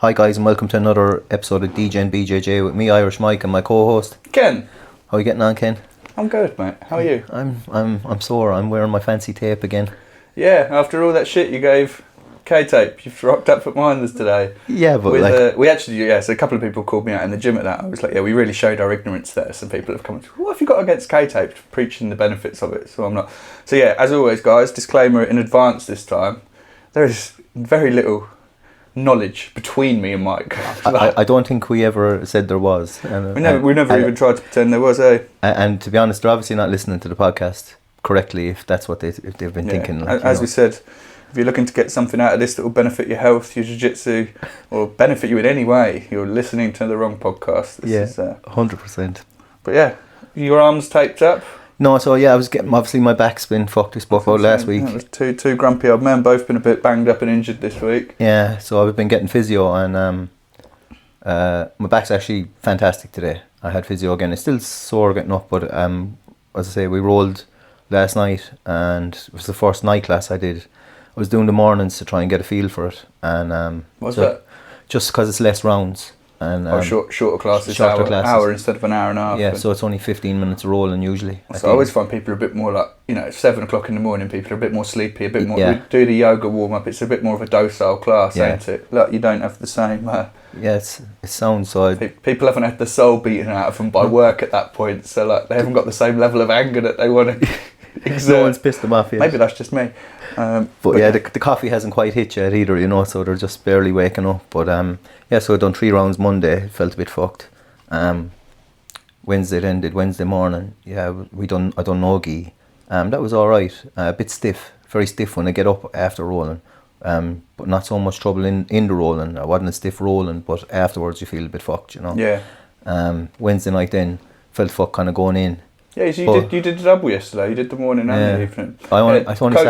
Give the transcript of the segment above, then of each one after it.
Hi guys, and welcome to another episode of Degen BJJ with me, Irish Mike, and my co-host Ken. How are you getting on, Ken? I'm good, mate. How are you? I'm sore. I'm wearing my fancy tape again. Yeah, after all that shit you gave K-tape, you've rocked up at mine today. Yeah, but so a couple of people called me out in the gym at that. I was like, yeah, we really showed our ignorance there. Some people have come and said, what have you got against K-tape, preaching the benefits of it? So I'm not. So yeah, as always, guys, disclaimer in advance this time. There is very little knowledge between me and Mike. I don't think we ever said there was. We never even tried to pretend there was, eh? And to be honest, they're obviously not listening to the podcast correctly if that's what they've been thinking. As we said, if you're looking to get something out of this that will benefit your health, your jiu-jitsu, or benefit you in any way, you're listening to the wrong podcast. This is 100%. But yeah, your arms taped up? No, so yeah, I was getting, obviously my back's been fucked. We spoke about last week. Yeah, two grumpy old men, both been a bit banged up and injured this week. Yeah, so I've been getting physio, and my back's actually fantastic today. I had physio again. It's still sore getting up, but as I say, we rolled last night, and it was the first night class I did. I was doing the mornings to try and get a feel for it, and what's that? Just because it's less rounds. And shorter classes, hour instead of an hour and a half. Yeah, so it's only 15 minutes rolling usually. So I always find people are a bit more like, 7 o'clock in the morning, people are a bit more sleepy, a bit more, we do the yoga warm up, it's a bit more of a docile class, ain't it? Like, you don't have the same... it sounds so... People haven't had the soul beaten out of them by work at that point, so like they haven't got the same level of anger that they want to exert. No one's pissed them off yet. Maybe that's just me. But yeah, the coffee hasn't quite hit yet either, so they're just barely waking up. But so I done 3 rounds Monday, felt a bit fucked. Wednesday then did Wednesday morning. Yeah, I done NoGi. That was alright. A bit stiff, very stiff when I get up after rolling. But not so much trouble in the rolling. I wasn't a stiff rolling, but afterwards you feel a bit fucked, Yeah. Wednesday night then, felt fucked kind of going in. Yeah, so you did the double yesterday. You did the morning and the evening.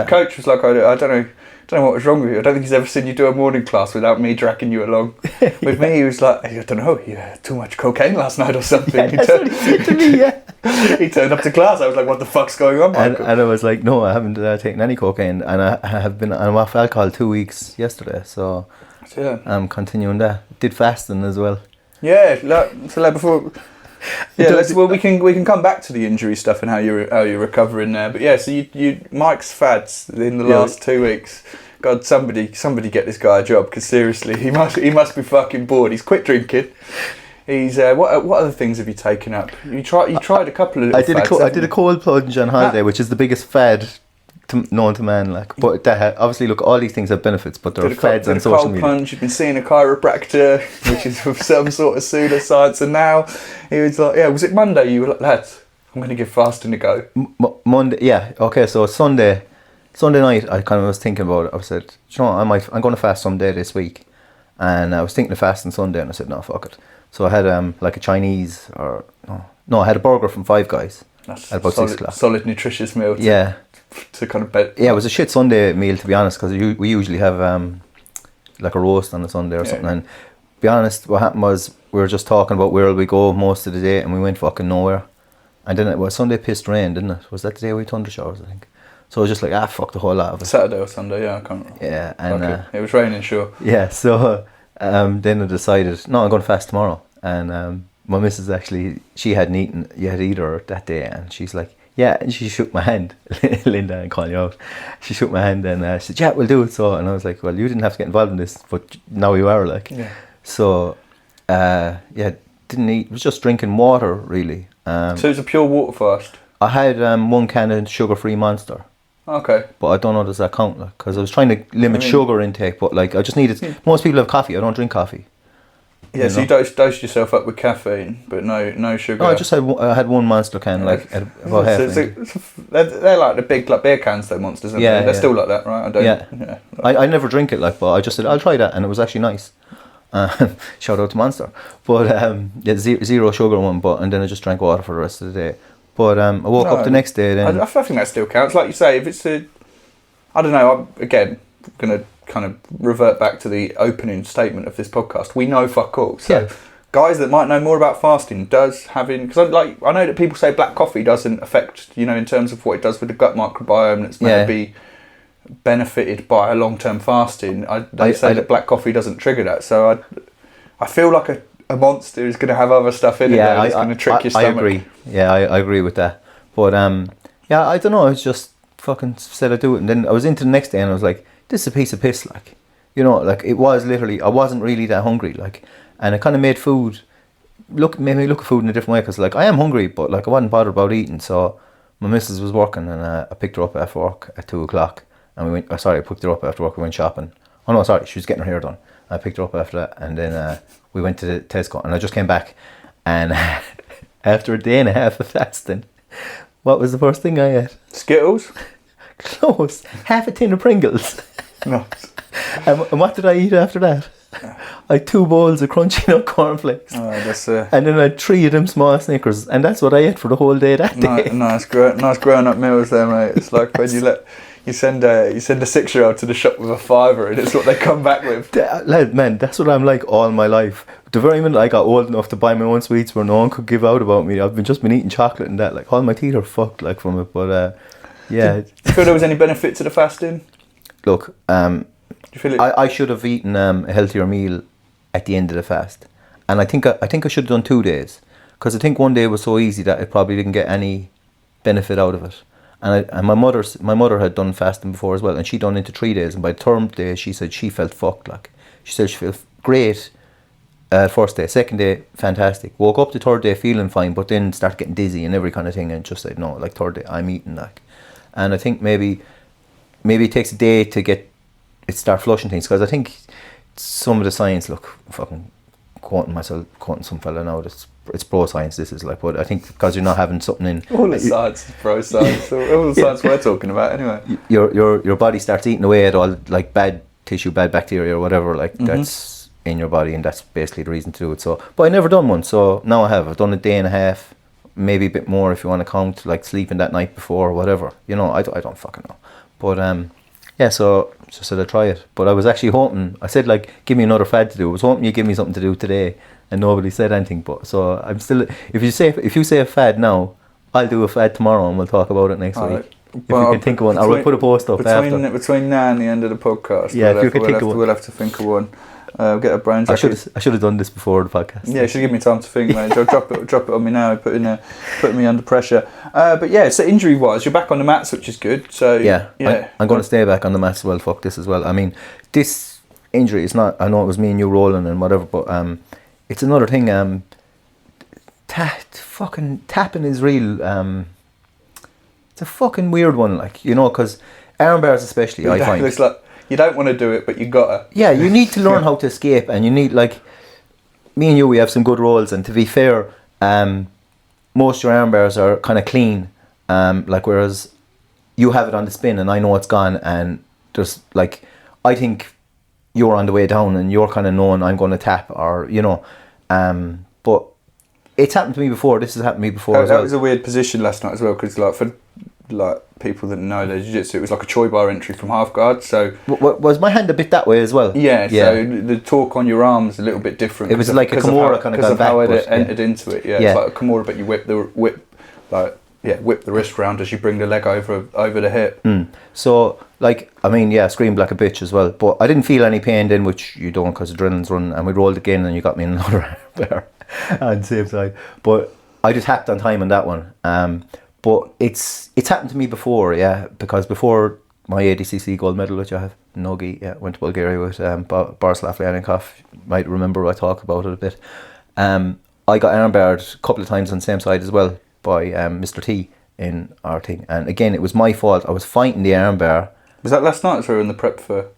Coach was like, I don't know what was wrong with you. I don't think he's ever seen you do a morning class without me dragging you along. With me, he was like, I don't know, you had too much cocaine last night or something. Yeah, that's what he said to me. Yeah. He turned up to class. I was like, what the fuck's going on, Michael? And I was like, no, I haven't taken any cocaine, and I'm off alcohol 2 weeks yesterday, so I'm continuing that. Did fasting as well. Yeah, before. Yeah, we can come back to the injury stuff and how you're recovering there. But yeah, so you Mike's fads in the last 2 weeks. God, somebody get this guy a job, because seriously, he must be fucking bored. He's quit drinking. He's what other things have you taken up? You tried a couple of. I did a cold plunge on holiday, which is the biggest fad known to man, like. But that obviously, look, all these things have benefits, but there are fads on social media. Plunge. You've been seeing a chiropractor, which is with some sort of pseudoscience, and now he was like, yeah, was it Monday? You were like, lads, I'm going to give fasting a go. Monday, yeah, okay. So Sunday night, I kind of was thinking about it. I said, I'm going to fast some day this week, and I was thinking of fasting Sunday, and I said, no, fuck it. So I had like a Chinese I had a burger from Five Guys. That's at about 6 o'clock. Solid nutritious meal. To kind of bet. Yeah, it was a shit Sunday meal, to be honest, because we usually have like a roast on a Sunday or something. And to be honest, what happened was we were just talking about where we go most of the day, and we went fucking nowhere. And then Sunday pissed rain, didn't it? Was that the day we had thunder showers, I think? So I was just like, fuck the whole lot of it. Saturday or Sunday, yeah, I can't remember. Yeah, and it was raining, sure. Yeah, so then I decided, no, I'm going to fast tomorrow. And my missus actually, she hadn't eaten yet either that day, and she's like, yeah, and she shook my hand. Linda, I'm calling you out. She shook my hand and she said, yeah, we'll do it. So, and I was like, well, you didn't have to get involved in this, but now you are, like. Yeah. So, didn't eat, was just drinking water, really. So it was a pure water fast? I had 1 can of sugar-free Monster. Okay. But I don't know, does that count? Because I was trying to limit sugar intake, but like I just needed, most people have coffee, I don't drink coffee. Yeah, so you dosed yourself up with caffeine, but no sugar. No, I just had 1 Monster can, like at about half. They're like the big like beer cans, though, Monsters. They're still like that, right? I never drink it, like, but I just said I'll try that, and it was actually nice. Shout out to Monster, but zero sugar one. And then I just drank water for the rest of the day. But I woke up the next day. Then I think that still counts. Like you say, if it's I don't know. I'm again gonna kind of revert back to the opening statement of this podcast. We know fuck all. So guys that might know more about fasting, because I know that people say black coffee doesn't affect, in terms of what it does with the gut microbiome. That's maybe benefited by a long-term fasting. They say that black coffee doesn't trigger that. So I feel like a monster is going to have other stuff in it that's going to trick your stomach. I agree. Yeah, I agree with that. But yeah, I don't know. I was just fucking said I'd do it, and then I was into the next day, and I was like, this is a piece of piss, like, you know, like it was literally. I wasn't really that hungry, like, and it kind of made me look at food in a different way, because like I am hungry, but like I wasn't bothered about eating. So my missus was working, and I picked her up after work at 2:00, and we went. I picked her up after work. We went shopping. Oh no, sorry, she was getting her hair done. I picked her up after that, and then we went to the Tesco, and I just came back, and after a day and a half of fasting, what was the first thing I ate? Skittles? Close. Half a tin of Pringles. No. And what did I eat after that? I had 2 bowls of crunchy nut cornflakes. Oh, that's and then I had 3 of them small Snickers, and that's what I ate for the whole day that day. Nice growing up meals there, mate. It's like when you send a 6-year-old to the shop with a £5, and it's what they come back with. Man, that's what I'm like all my life. The very minute I got old enough to buy my own sweets where no one could give out about me, I've just been eating chocolate and that. Like, all my teeth are fucked, like, from it. But yeah. Do you feel there was any benefit to the fasting? Look, do you feel it? I should have eaten a healthier meal at the end of the fast, and I think I should have done 2 days, because I think one day was so easy that I probably didn't get any benefit out of it. And my mother had done fasting before as well, and she done into 3 days, and by the 3rd day she said she felt fucked. Like, she said she felt great first day, second day fantastic, woke up the 3rd day feeling fine, but then started getting dizzy and every kind of thing, and just said no, like 3rd day I'm eating, like. And I think maybe it takes a day to get it start flushing things, because I think some of the science, look, fucking quoting some fella now, it's pro science, this is like, but I think because you're not having something in all the science is pro science. All the science we're talking about anyway. Your body starts eating away at all like bad tissue, bad bacteria or whatever, like that's in your body, and that's basically the reason to do it. So, but I never done one, so now I've done a day and a half, maybe a bit more if you want to count like sleeping that night before or whatever, you know. I don't fucking know, but yeah, so just said I'd try it. But I was actually hoping, I said like, give me another fad to do. I was hoping you'd give me something to do today, and nobody said anything. But so I'm still, if you say a fad now, I'll do a fad tomorrow and we'll talk about it next week. Right. If you can think of one, I will put a post up after. Between now and the end of the podcast, yeah, if you can think of one. We'll have to think of one. Get our brains. I should have done this before the podcast. Yeah, should give me time to think, mate. drop it on me now. Putting me under pressure. But yeah, so injury wise, you're back on the mats, which is good. So yeah. I'm going to stay back on the mats as well. Fuck this as well. I mean, this injury is not. I know it was me and you rolling and whatever, but it's another thing. Fucking tapping is real. It's a fucking weird one, like, you know, because arm bars especially, I find. It's like, you don't want to do it, but you gotta. Yeah, you need to learn how to escape, and you need, like, me and you, we have some good rolls, and to be fair, most of your arm bars are kind of clean, like, whereas you have it on the spin, and I know it's gone, and there's, like, I think you're on the way down, and you're kind of knowing I'm going to tap, or, you know, but it's happened to me before. This has happened to me before as well. That was a weird position last night as well, because, like, for people that know their jiu-jitsu, it was like a Choi bar entry from half guard. So was my hand a bit that way as well? Yeah. So the torque on your arms is a little bit different. It was like a Kimura kind of going back. Because of how it entered into it. Yeah. It's like a Kimura, but you whip the wrist round as you bring the leg over the hip. So, like, I mean, yeah, screamed like a bitch as well. But I didn't feel any pain then, which you don't, because adrenaline's running. And we rolled again, and you got me in another arm bar on the same side. But I just hacked on time on that one. But it's happened to me before, yeah, because before my ADCC gold medal, which I have, NoGi, yeah, went to Bulgaria with Borislav Leonikov, might remember I talk about it a bit. I got armbarred a couple of times on the same side as well by Mr. T in our thing, and again, it was my fault. I was fighting the armbar. Was that last night, or in the prep for?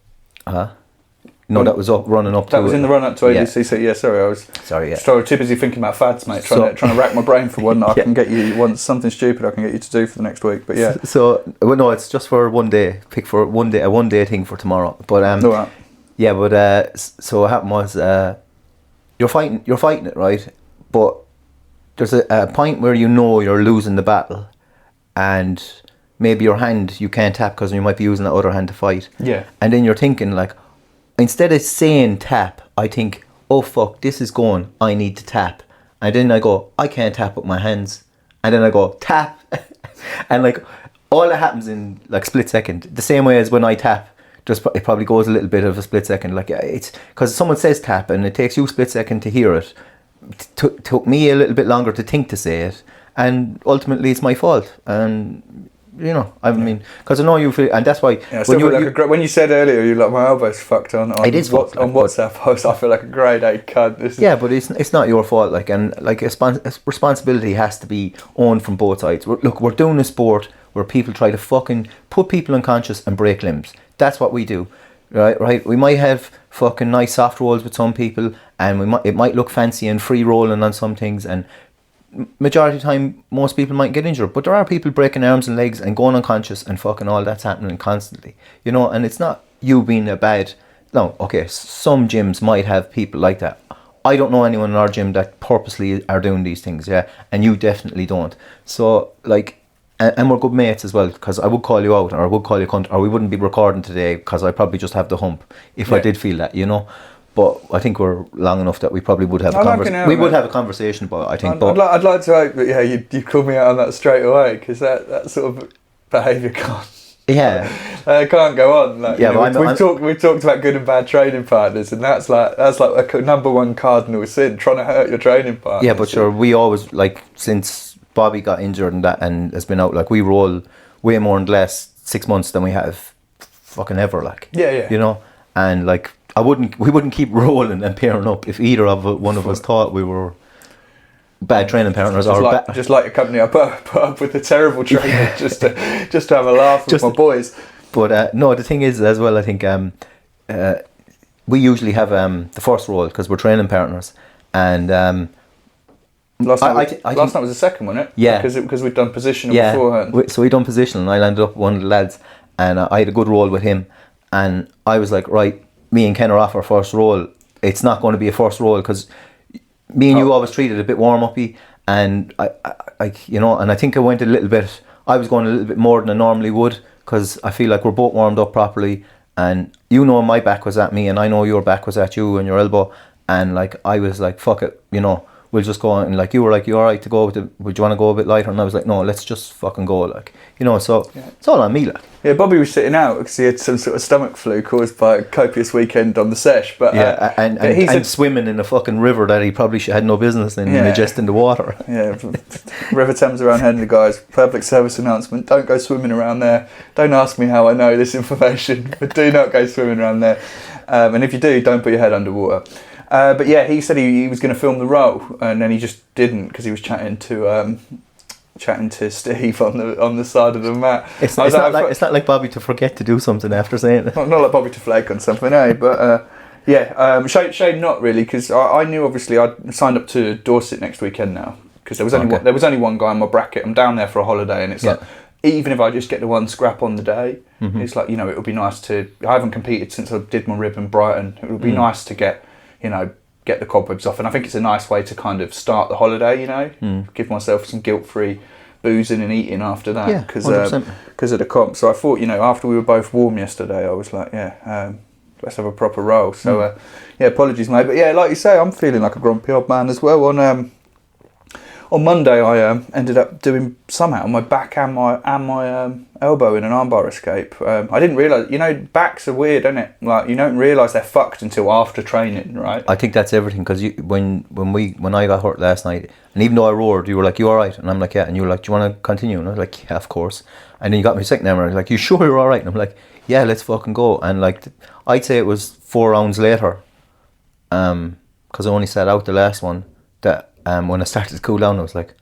No, that was running up to... That was in the run-up to ADCC, yeah, sorry, I was too busy thinking about fads, mate, trying to rack my brain for one that I can get you, something stupid I can get you to do for the next week, but yeah. So, well, no, it's just for one day, pick for one day, a one-day thing for tomorrow, but, right. Yeah, but, so what happened was, you're fighting it, right, but there's a point where you know you're losing the battle, and maybe your hand, you can't tap because you might be using the other hand to fight. Yeah. And then you're thinking, like, instead of saying tap, I think, oh fuck, this is going, I need to tap. And then I go, I can't tap with my hands. And then I go, tap. And like, all that happens in like split second. The same way as when I tap, it probably goes a little bit of a split second. Like it's because someone says tap and it takes you a split second to hear it. Took me a little bit longer to think to say it, and ultimately it's my fault. And you know, I mean, because I know you feel, and that's why when you said earlier, you're like, my elbow's fucked on. It is fucked on WhatsApp post. I feel like a grade 8 cunt. But it's not your fault. Like, and like responsibility has to be owned from both sides. We're doing a sport where people try to fucking put people unconscious and break limbs. That's what we do, right? We might have fucking nice soft rolls with some people, and it might look fancy and free rolling on some things, and majority of the time most people might get injured, but there are people breaking arms and legs and going unconscious and fucking all that's happening constantly, you know. And it's not you being a bad, no, okay, some gyms might have people like that. I don't know anyone in our gym that purposely are doing these things, yeah, and you definitely don't. So like, and we're good mates as well, because I would call you out, or I would call you cunt, or we wouldn't be recording today because I probably just have the hump if I did feel that, you know. But I think we're long enough that we probably would have a conversation. We would have a conversation, but I think. I'd like to hope that you called me out on that straight away, because that sort of behaviour can't. Yeah. Can't go on. Like, yeah, we've talked about good and bad training partners, and that's like a number one cardinal sin, trying to hurt your training partner. Yeah, but sure, we always, like, since Bobby got injured and has been out, like, we roll way more in the last 6 months than we have fucking ever, like. Yeah. You know, and like. We wouldn't keep rolling and pairing up if either of one of us thought we were bad training partners, just like a company I put up with a terrible trainer just to have a laugh with my boys. But no, the thing is as well, I think we usually have the first roll because we're training partners, and last night was the second, wasn't it? Yeah, because we'd done positional beforehand. So we done positional, and I landed up with one of the lads, and I had a good roll with him, and I was like, right, me and Ken are off our first roll. It's not going to be a first roll because me and you always treated a bit warm-uppy, and I you know, and I think I went a little bit. I was going a little bit more than I normally would because I feel like we're both warmed up properly, and you know my back was at me, and I know your back was at you and your elbow, and like I was like, fuck it, you know, we'll just go on. And like you were like, you alright to go with it? Would you want to go a bit lighter? And I was like, no, let's just fucking go, like, you know. So it's all on me, like. Yeah, Bobby was sitting out because he had some sort of stomach flu caused by a copious weekend on the sesh. But and swimming in a fucking river that he probably had no business in, just in the water. Yeah, River Thames around Henley, guys. Public service announcement: don't go swimming around there. Don't ask me how I know this information, but do not go swimming around there. And if you do, don't put your head underwater. But yeah, he said he was going to film the roll, and then he just didn't because he was chatting to Steve on the side of the mat. It's not like Bobby to forget to do something after saying it. Not like Bobby to flake on something, eh? But shame not really, because I knew obviously I'd signed up to Dorset next weekend now, because there was only one guy in my bracket. I'm down there for a holiday, and it's like, even if I just get the one scrap on the day, it's like, you know, it would be nice to. I haven't competed since I did my rib in Brighton. It would be nice to get the cobwebs off, and I think it's a nice way to kind of start the holiday, you know, give myself some guilt-free boozing and eating after that, because of the comp. So I thought, you know, after we were both warm yesterday, I was like, let's have a proper roll. So apologies, mate, but yeah, like you say, I'm feeling like a grumpy old man as well. On Monday, I ended up doing somehow my back and my elbow in an armbar escape. I didn't realise, you know, backs are weird, isn't it? Like, you don't realise they're fucked until after training, right? I think that's everything, because when I got hurt last night, and even though I roared, you were like, you alright? And I'm like, yeah. And you were like, do you want to continue? And I was like, yeah, of course. And then you got me second time, and I was like, you sure you're alright? And I'm like, yeah, let's fucking go. And like, I'd say it was 4 rounds later, because I only sat out the last one, that when I started to cool down, I was like,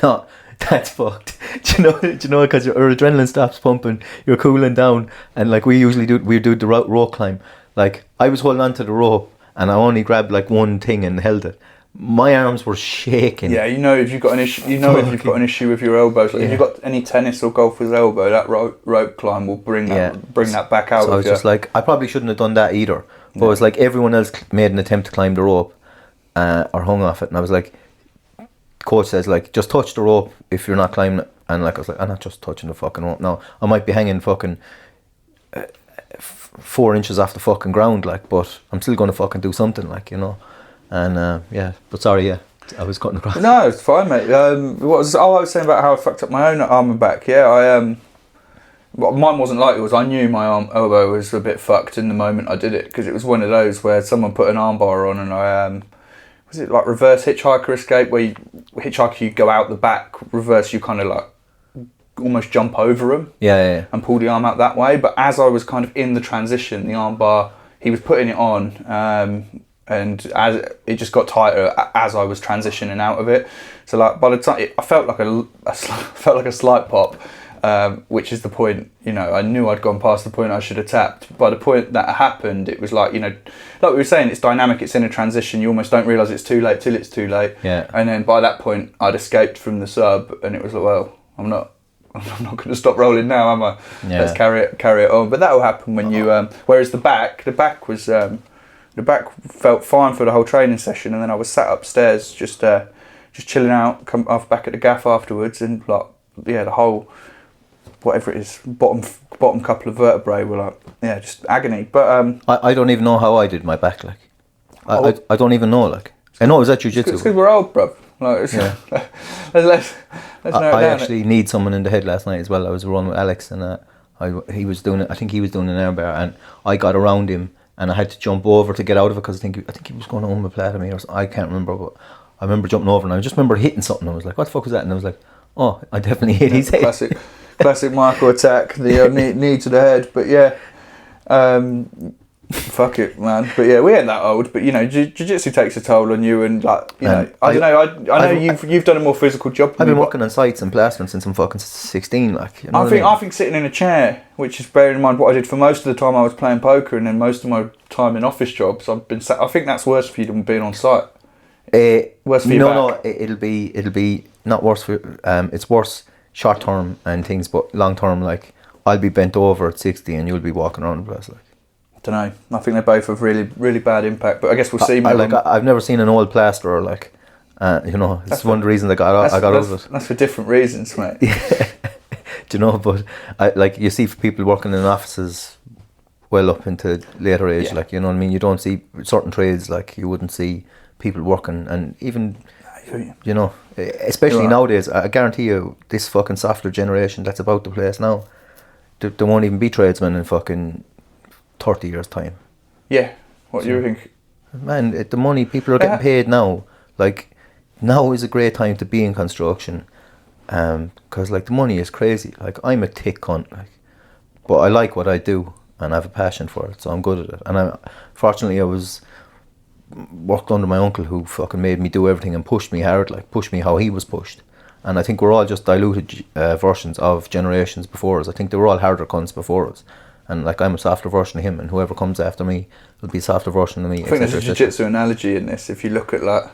no, that's fucked. Do you know, because your adrenaline stops pumping, you're cooling down, and like we do the rope climb. Like, I was holding on to the rope, and I only grabbed like one thing and held it. My arms were shaking. Yeah, you know, if you've got an issue, if you've got an issue with your elbows, like if you've got any tennis or golfer's elbow, that rope climb will bring that back out. So I was just like, I probably shouldn't have done that either. But it was like everyone else made an attempt to climb the rope, or hung off it, and I was like, coach says, like, just touch the rope if you're not climbing it. And like, I was like, I'm not just touching the fucking rope now. I might be hanging fucking 4 inches off the fucking ground, like, but I'm still going to fucking do something, like, you know. And but sorry, I was cutting across. No, it's fine, mate. I was saying about how I fucked up my own arm and back. Yeah, well, mine wasn't like yours. I knew my elbow was a bit fucked in the moment I did it, because it was one of those where someone put an armbar on and I was it like reverse hitchhiker escape, where you go out the back, reverse you kind of like almost jump over him and pull the arm out that way. But as I was kind of in the transition, the armbar, he was putting it on, and as it just got tighter as I was transitioning out of it. So like by the time I felt like a slight pop, which is the point, you know, I knew I'd gone past the point I should have tapped. By the point that happened, it was like, you know, like we were saying, it's dynamic, it's in a transition, you almost don't realise it's too late till it's too late. Yeah. And then by that point, I'd escaped from the sub, and it was like, well, I'm not going to stop rolling now, am I? Yeah. Let's carry it on. But that will happen when you. Whereas the back was the back felt fine for the whole training session, and then I was sat upstairs just chilling out, come off back at the gaff afterwards, and like the whole whatever it is, bottom couple of vertebrae were like just agony. But I don't even know how I did my back, like I don't even know, like I know it was at jiu-jitsu. It's because we're old, bruv. Like, let's I actually need someone in the head last night as well. I was running with Alex, and he was doing it. I think he was doing an air bar, and I got around him, and I had to jump over to get out of it, because I think he was going home with plate at me, or something. I can't remember, but I remember jumping over, and I just remember hitting something. I was like, "What the fuck was that?" And I was like, "Oh, I definitely hit his head." Classic Michael attack, the knee to the head. But fuck it, man. But yeah, we ain't that old. But you know, jiu-jitsu takes a toll on you, and like, you know, I don't know. I know you've done a more physical job. I've been working on sites and plastering since I'm fucking 16. Like, you know I think sitting in a chair, which is bearing in mind what I did for most of the time I was playing poker, and then most of my time in office jobs, I've been sat. I think that's worse for you than being on site. Worse for your back. It'll be not worse for. It's worse short term and things, but long term, like I'll be bent over at 60, and you'll be walking around the place like. Don't know. I think they both have really, really bad impact. But I guess we'll see. I've never seen an old plasterer like, you know. It's one of the reasons I got over it. That's for different reasons, mate. Do you know? But like you see people working in offices, well up into later age, like, you know what I mean. You don't see certain trades, like you wouldn't see people working, and even you know, especially nowadays. I guarantee you, this fucking softer generation that's about the place now, there won't even be tradesmen in fucking 30 years time. Yeah. What do you think? Man, the money people are getting paid now, like now is a great time to be in construction, because like the money is crazy. Like I'm a thick cunt, like, but I like what I do and I have a passion for it, so I'm good at it. And fortunately I was worked under my uncle, who fucking made me do everything and pushed me hard, like pushed me how he was pushed. And I think we're all just diluted versions of generations before us. I think they were all harder cunts before us. And like I'm a softer version of him, and whoever comes after me will be a softer version of me. I think there's a jiu-jitsu analogy in this. If you look at like,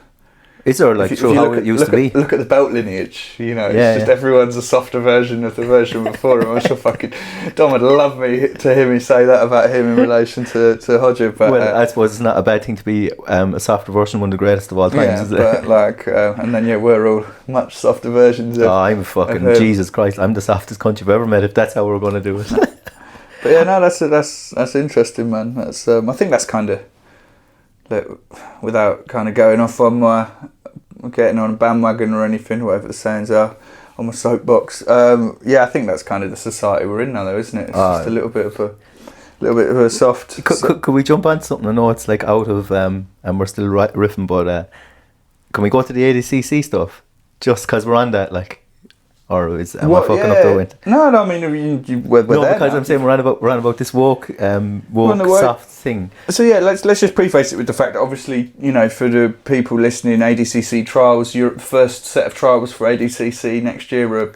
is there like true how it used to be? Look at the belt lineage. You know, it's just everyone's a softer version of the version before him. I'm sure fucking Dom would love me to hear me say that about him in relation to Hodger. But well, I suppose it's not a bad thing to be a softer version, one of the greatest of all times. Is it? But like, and then we're all much softer versions. I'm fucking Jesus Christ! I'm the softest cunt you've ever met. If that's how we're going to do it. But yeah, no, that's interesting, man. That's I think that's kind of, without kind of going off on my, getting on a bandwagon or anything, whatever the sayings are, on my soapbox. I think that's kind of the society we're in now, though, isn't it? It's just a little bit of a soft. Could we jump on something? I know it's like out of and we're still riffing, but can we go to the ADCC stuff? Just because we're on that, like. Or am I fucking up the wind? No, I mean, we're no, there because now. I'm saying we're on about this woke soft thing. So yeah, let's just preface it with the fact that obviously, you know, for the people listening, ADCC Trials, first set of trials for ADCC next year are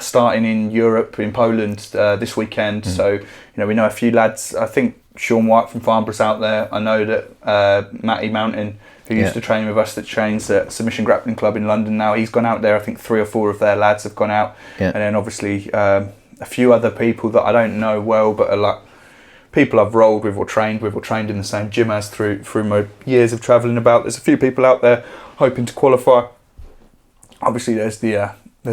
starting in Europe, in Poland this weekend. So, you know, we know a few lads. I think Sean White from Farnborough's out there. I know that Matty Mountain, who used to train with us, that trains at Submission Grappling Club in London now, he's gone out there. I think 3 or 4 of their lads have gone out. And then obviously a few other people that I don't know well, but are like people I've rolled with or trained in the same gym as through my years of travelling about. There's a few people out there hoping to qualify. Obviously there's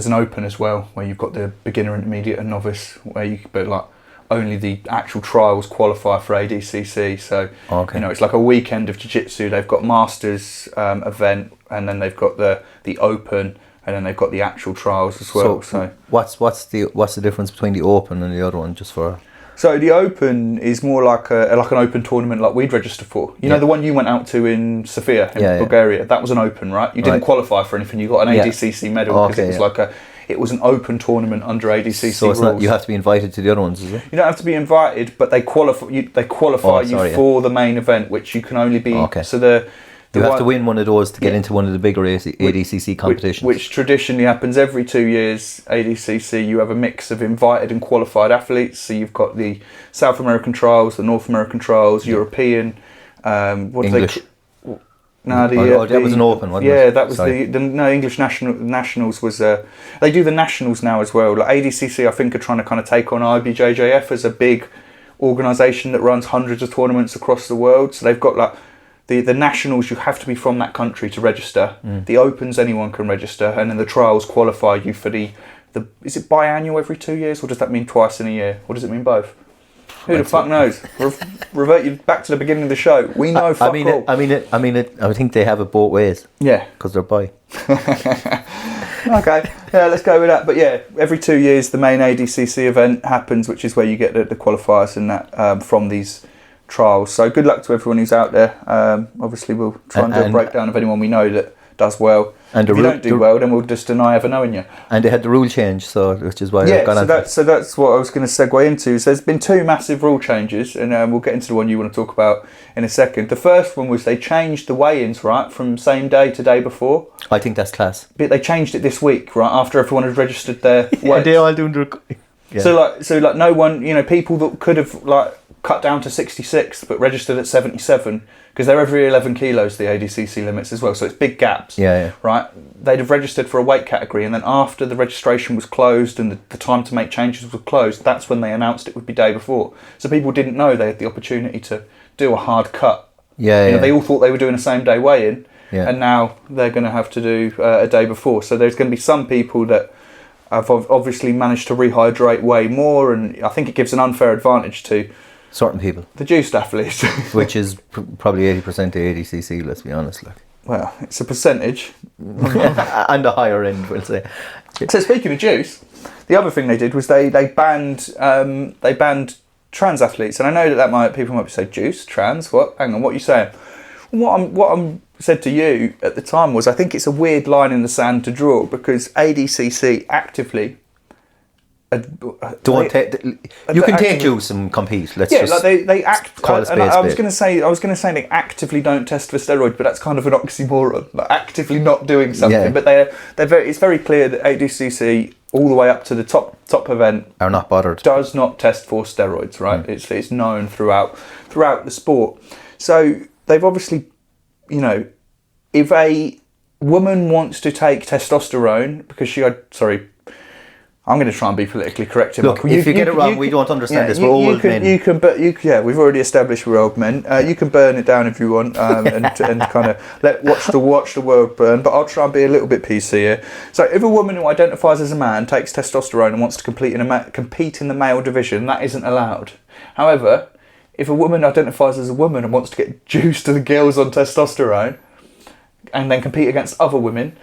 an open as well, where you've got the beginner, intermediate and novice, but like only the actual trials qualify for ADCC. So you know, it's like a weekend of jiu-jitsu. They've got masters event, and then they've got the open, and then they've got the actual trials as well. So what's the difference between the Open and the other one, just for? So the Open is more like an open tournament like we'd register for. You know, the one you went out to in Sofia in Bulgaria. That was an Open, right? You didn't qualify for anything. You got an ADCC medal because it was it was an open tournament under ADCC so it's rules. Not, you have to be invited to the other ones, is it? You don't have to be invited, but they qualify you for the main event, which you can only be. Okay. So you have to win one of those to get into one of the bigger ADCC competitions. Which traditionally happens every 2 years. ADCC, you have a mix of invited and qualified athletes. So you've got the South American trials, the North American trials, European. English. That was an Open, wasn't it? Yeah, that was English nationals was. They do the nationals now as well. Like ADCC, I think, are trying to kind of take on IBJJF as a big organisation that runs hundreds of tournaments across the world. So they've got like the nationals. You have to be from that country to register. The Opens, anyone can register, and then the trials qualify you for the. Is it biannual every 2 years, or does that mean twice in a year, or does it mean both? Who the fuck knows? Revert you back to the beginning of the show. We know fuck all. I think they have it both ways. Yeah. Because they're bi. Okay. Yeah, let's go with that. But yeah, every 2 years the main ADCC event happens, which is where you get the qualifiers and that from these trials. So good luck to everyone who's out there. Obviously we'll try and do a breakdown of anyone we know that does well. And if you don't do well, then we'll just deny ever knowing you. And they had the rule change, which is why I've gone on. So that's what I was going to segue into. So there's been 2 massive rule changes, and we'll get into the one you want to talk about in a second. The first one was they changed the weigh-ins, right, from same day to day before. I think that's class. But they changed it this week, right, after everyone had registered their weights. They all doing So no one, people that could have cut down to 66 but registered at 77, because they're every 11 kilos, the ADCC limits as well, so it's big gaps. Right, they'd have registered for a weight category, and then after the registration was closed and the time to make changes was closed, that's when they announced it would be day before, so people didn't know they had the opportunity to do a hard cut. They all thought they were doing a same day weigh-in, and now they're going to have to do a day before. So there's going to be some people that have obviously managed to rehydrate way more, and I think it gives an unfair advantage to certain people, the juiced athletes, which is probably 80% of ADCC. Let's be honest, well, it's a percentage, and the higher end, we'll say. So speaking of juice, the other thing they did was they banned trans athletes, and I know that people might say juice, trans. What? Hang on, what are you saying? What I'm said to you at the time was, I think it's a weird line in the sand to draw, because ADCC actively. You can take juice and compete. Let's just they act. Call it I was going to say they actively don't test for steroids, but that's kind of an oxymoron. Like actively not doing something, but it's very clear that ADCC all the way up to the top event are not bothered. Does not test for steroids, right? It's known throughout the sport. So they've obviously, if a woman wants to take testosterone because she had I'm going to try and be politically correct here. Look, if you get it wrong, we don't understand this. We're old men. We've already established we're old men. You can burn it down if you want, and kind of watch the world burn. But I'll try and be a little bit PC here. So, if a woman who identifies as a man takes testosterone and wants to compete in the male division, that isn't allowed. However, if a woman identifies as a woman and wants to get juiced to the gills on testosterone, and then compete against other women,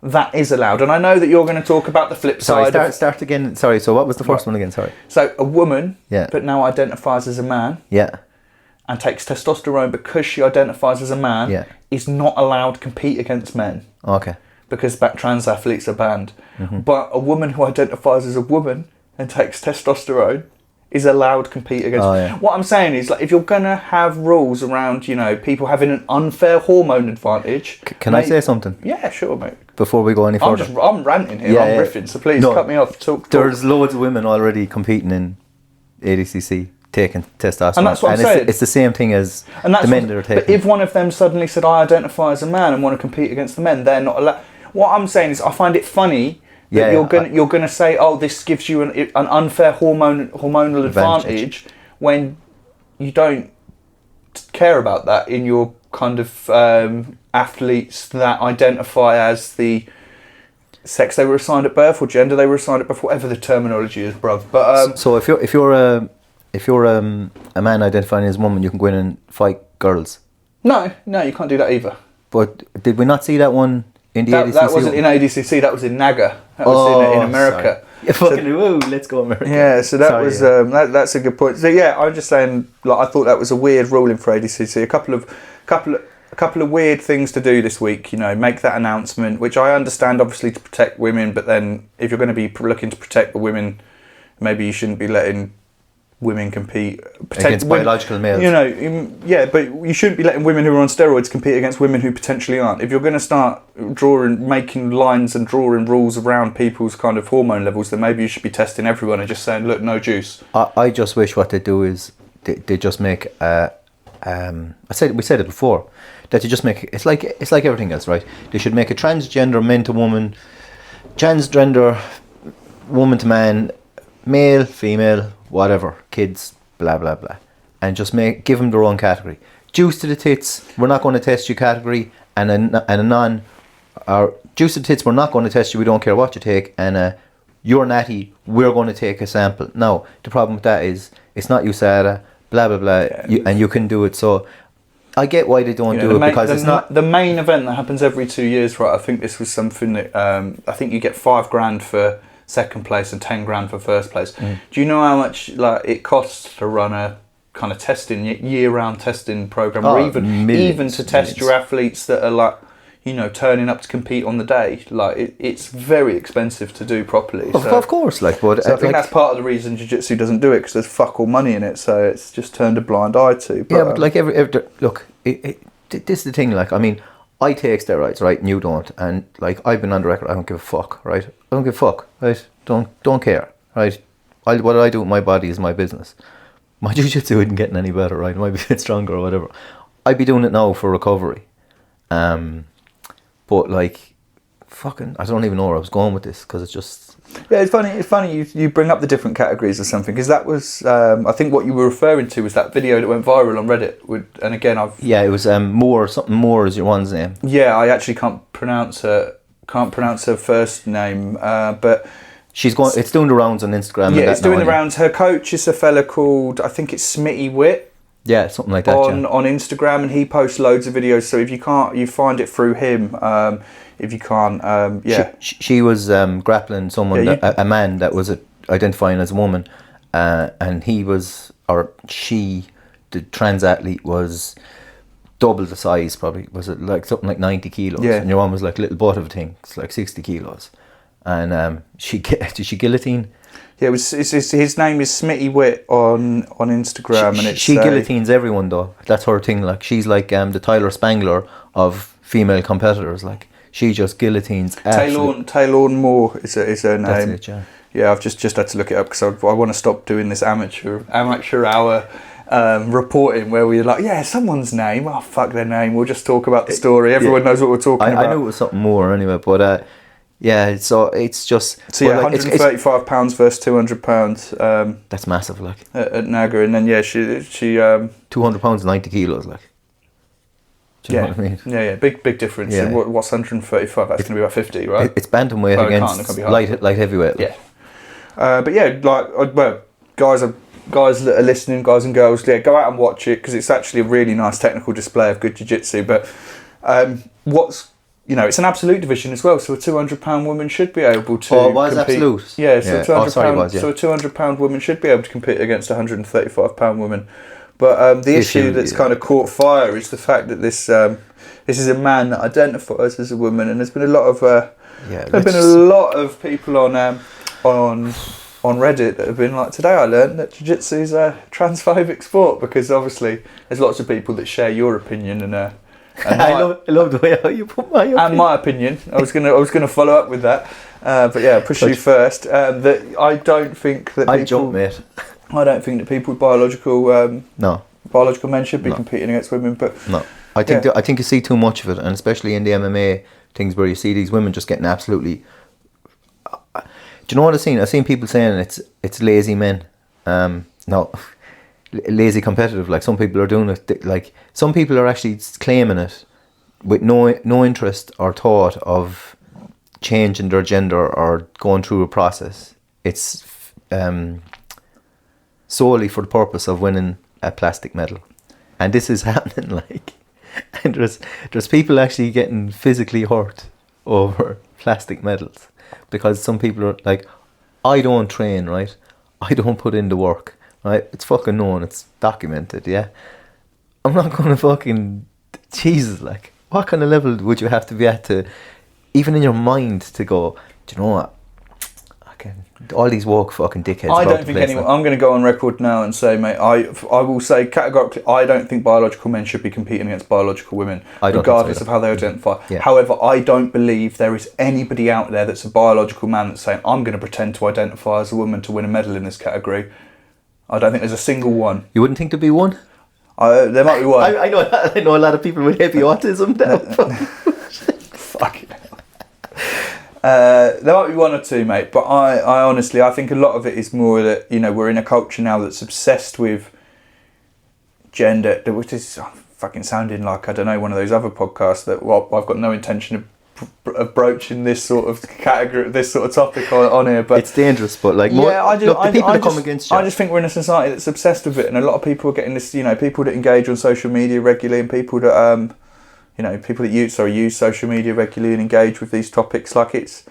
that is allowed. And I know that you're going to talk about the flip side. Start again. Sorry, so what was the first one again? Sorry. So a woman, but now identifies as a man, and takes testosterone because she identifies as a man, is not allowed to compete against men. Okay. Because trans athletes are banned. But a woman who identifies as a woman and takes testosterone is allowed to compete against. What I'm saying is, if you're going to have rules around, people having an unfair hormone advantage. Can I say something? Yeah, sure, mate. Before we go any further. I'm ranting here, I'm riffing, so please cut me off. Talk. There's loads of women already competing in ADCC taking testosterone. And that's what I'm saying. It's the same thing as the men that are taking. But if one of them suddenly said, I identify as a man and want to compete against the men, they're not allowed. What I'm saying is, I find it funny that you're going to say, this gives you an unfair hormonal advantage when you don't care about that in your kind of athletes that identify as the sex they were assigned at birth or gender they were assigned at birth, whatever the terminology is, bruv. But so if you're a man identifying as a woman, you can go in and fight girls. No, you can't do that either. But did we not see that one in the ADCC. That wasn't in ADCC. That was in NAGA. That was in America. Yeah, fucking woo, let's go America. Yeah, so that's a good point. So yeah, I'm just saying, like, I thought that was a weird ruling for ADCC. A couple of weird things to do this week. You know, make that announcement, which I understand, obviously, to protect women. But then, if you're going to be looking to protect the women, maybe you shouldn't be letting women compete against biological males. You know, yeah, but you shouldn't be letting women who are on steroids compete against women who potentially aren't. If you're going to start making lines and drawing rules around people's kind of hormone levels, then maybe you should be testing everyone and just saying, look, no juice. I just wish what they do is they just make we said it before, that you just make it's like everything else, right? They should make a transgender man to woman, transgender woman to man, male, female, whatever, kids, blah blah blah, and just give them their own category. Juice to the tits, we're not going to test you category, and a non, or juice to the tits, we're not going to test you, we don't care what you take, and you're natty, we're going to take a sample. Now the problem with that is it's not USADA, blah blah blah, and you can do it. So I get why they don't do it, because it's not the main event that happens every 2 years, right? I think this was something that I think you get $5,000 for second place and $10,000 for first place. Do you know how much it costs to run a kind of testing year-round testing program, or even to test your athletes that are turning up to compete on the day? It's very expensive to do properly. Of course, but so I think that's part of the reason jiu-jitsu doesn't do it, because there's fuck all money in it, so it's just turned a blind eye to. But this is the thing. I mean, I take steroids, right, and you don't, and I've been on the record, I don't give a fuck, right? I don't give a fuck, right? Don't care, right? What I do with my body is my business. My jiu-jitsu isn't getting any better, right? It might be a bit stronger or whatever. I'd be doing it now for recovery. But fucking, I don't even know where I was going with this, because it's just... Yeah, it's funny you bring up the different categories or something, because that was, I think what you were referring to was that video that went viral on Reddit. And again, it was something more is your one's name. Yeah, I actually can't pronounce her first name, but... It's doing the rounds on Instagram. Yeah, it's doing the rounds. Her coach is a fella called, I think it's Smitty Witt. Yeah, something like that. On Instagram, and he posts loads of videos. So if you can't, you find it through him. If you can't, She was grappling someone, a man that was identifying as a woman, and he was, or she, the trans athlete was double the size. Probably was it something like 90 kilos, and your one was like a little butt of a thing. It's like 60 kilos. And did she guillotine? Yeah, his name is Smitty Witt on Instagram, and she guillotines everyone though. That's her thing. She's like the Tyler Spangler of female competitors. She just guillotines. Taylor Moore is her name. That's it, yeah. I've just had to look it up, because I want to stop doing this amateur hour reporting where we're like, yeah, someone's name. Oh, fuck their name. We'll just talk about the story. Everyone knows what we're talking about. I knew it was something more anyway, but. Yeah, so it's just... So yeah, £135 versus £200. That's massive, at NAGA, and then she £200, 90 kilos, Do you know what I mean? Yeah, big difference. Yeah. What's 135? That's going to be about 50, right? It's bantamweight against light heavyweight. Yeah. But yeah, guys that are listening, guys and girls, go out and watch it, because it's actually a really nice technical display of good jiu-jitsu. But it's an absolute division as well, so a £200 woman should be able to compete. Oh, absolute? Yeah, so a £200 woman should be able to compete against a £135 woman. But the issue that's kind of caught fire is the fact that this is a man that identifies as a woman, and there's been a lot of people on Reddit that have been like, today I learned that jiu-jitsu is a transphobic sport, because obviously there's lots of people that share your opinion and I love the way how you put my opinion. And my opinion. I was gonna follow up with that, but yeah, push you first. That I don't think that I jump, mate. I don't think that people with biological men should be competing against women. But no, I think you see too much of it, and especially in the MMA things where you see these women just getting absolutely. Do you know what I've seen? I've seen people saying it's lazy men. No. Lazy competitive, some people are doing it, some people are actually claiming it with no interest or thought of changing their gender or going through a process. It's solely for the purpose of winning a plastic medal, and this is happening and there's people actually getting physically hurt over plastic medals, because some people are like, I don't train, right? I don't put in the work, right? It's fucking known, it's documented, yeah? I'm not going to fucking... Jesus, like, what kind of level would you have to be at to, even in your mind, to go, do you know what? All these woke fucking dickheads. I don't think anyone. I'm going to go on record now and say, mate, I will say categorically, I don't think biological men should be competing against biological women, regardless of how they identify. Yeah. However, I don't believe there is anybody out there that's a biological man that's saying, I'm going to pretend to identify as a woman to win a medal in this category. I don't think there's a single one. You wouldn't think there'd be one? There might be one. I know a lot of people with heavy autism now. Fuck it. There might be one or two, mate, but I honestly, I think a lot of it is more that, you know, we're in a culture now that's obsessed with gender, which is fucking sounding like, I don't know, one of those other podcasts that, well, I've got no intention of broaching this sort of category, this sort of topic on here, but it's dangerous. But like, against you. I just think we're in a society that's obsessed with it, and a lot of people are getting this. You know, people that engage on social media regularly, and people that people that use social media regularly and engage with these topics, like it's,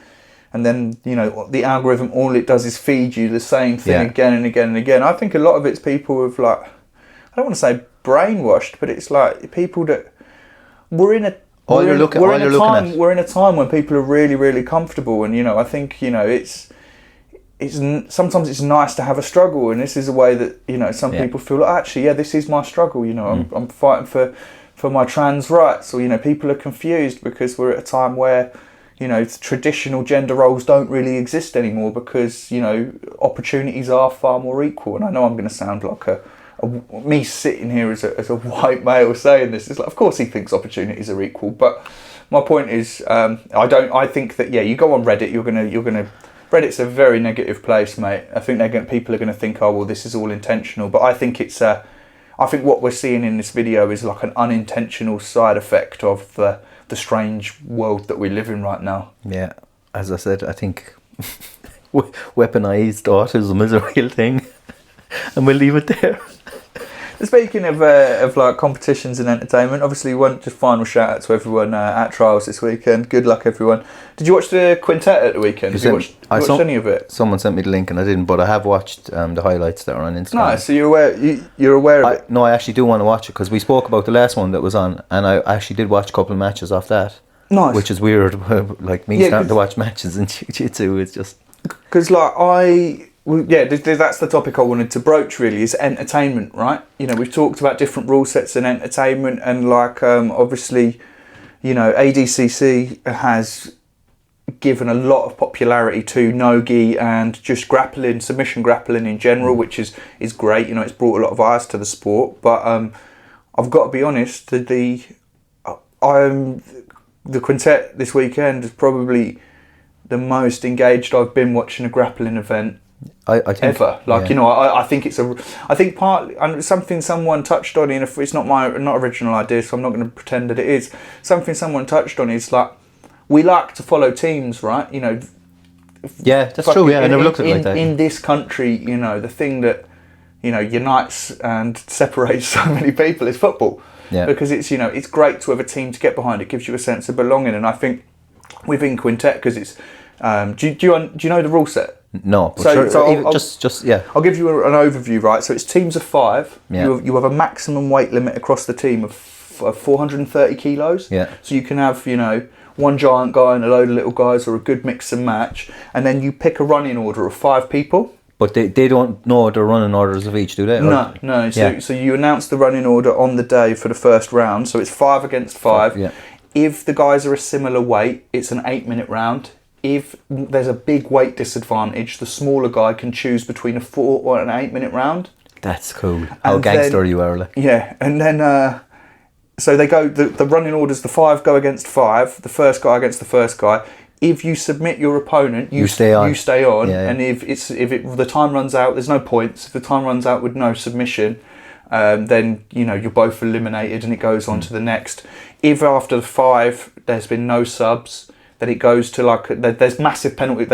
and then, you know, the algorithm, all it does is feed you the same thing again and again and again. I think a lot of it's people with, like, I don't want to say brainwashed, but it's like people that we're in a time when people are really, really comfortable, and, you know, I think, you know, it's sometimes it's nice to have a struggle, and this is a way that, you know, some people feel like, actually, this is my struggle, you know, I'm fighting for my trans rights, or, you know, people are confused because we're at a time where, you know, traditional gender roles don't really exist anymore because, you know, opportunities are far more equal. And I know I'm going to sound like me sitting here as a white male saying this. It's like, of course he thinks opportunities are equal, but my point is, I think that, you go on Reddit, you're gonna Reddit's a very negative place, mate. I think people are gonna think, oh well, this is all intentional, but I think I think what we're seeing in this video is like an unintentional side effect of the strange world that we live in right now. Yeah, as I said, I think weaponized autism is a real thing, and we'll leave it there. Speaking of like competitions and entertainment, obviously one just final shout out to everyone at Trials this weekend. Good luck, everyone. Did you watch the Quintet at the weekend? Did you watch any of it? Someone sent me the link and I didn't, but I have watched the highlights that are on Instagram. Nice. So you're aware of it? No, I actually do want to watch it because we spoke about the last one that was on, and I actually did watch a couple of matches off that. Nice. Which is weird, like me starting to watch matches in jiu-jitsu. It's just because like that's the topic I wanted to broach, really, is entertainment, right? You know, we've talked about different rule sets and entertainment, and like obviously, you know, ADCC has given a lot of popularity to no-gi and just grappling, submission grappling in general, which is great. You know, it's brought a lot of eyes to the sport, but I've got to be honest, the Quintet this weekend is probably the most engaged I've been watching a grappling event I think, ever. Like, you know, I think partly, and something someone touched on, and it's not original idea, so I'm not going to pretend that it is. Something someone touched on is like, we like to follow teams, right? You know. Yeah, that's true. Yeah, I never looked at it like that. In this country, you know, the thing that, you know, unites and separates so many people is football. Yeah. Because it's, you know, it's great to have a team to get behind. It gives you a sense of belonging, and I think within Quintet, because it's, do you know the rule set? No, but I'll give you an overview, right? So it's teams of 5. Yeah. You have a maximum weight limit across the team of 430 kilos. Yeah. So you can have, you know, one giant guy and a load of little guys, or a good mix and match, and then you pick a running order of 5 people. But they don't know the running orders of each, do they? No. So you announce the running order on the day for the first round. So it's 5 against 5. Yeah. If the guys are a similar weight, it's an 8-minute round. If there's a big weight disadvantage, the smaller guy can choose between a 4 or an 8-minute round. That's cool. How gangster you are, like. Yeah, and then so they go. The running orders: the 5 go against 5, the first guy against the first guy. If you submit your opponent, you stay on. You stay on, yeah. And if the time runs out, there's no points. If the time runs out with no submission, then, you know, you're both eliminated, and it goes on to the next. If after the 5 there's been no subs, then it goes to like, there's massive penalty.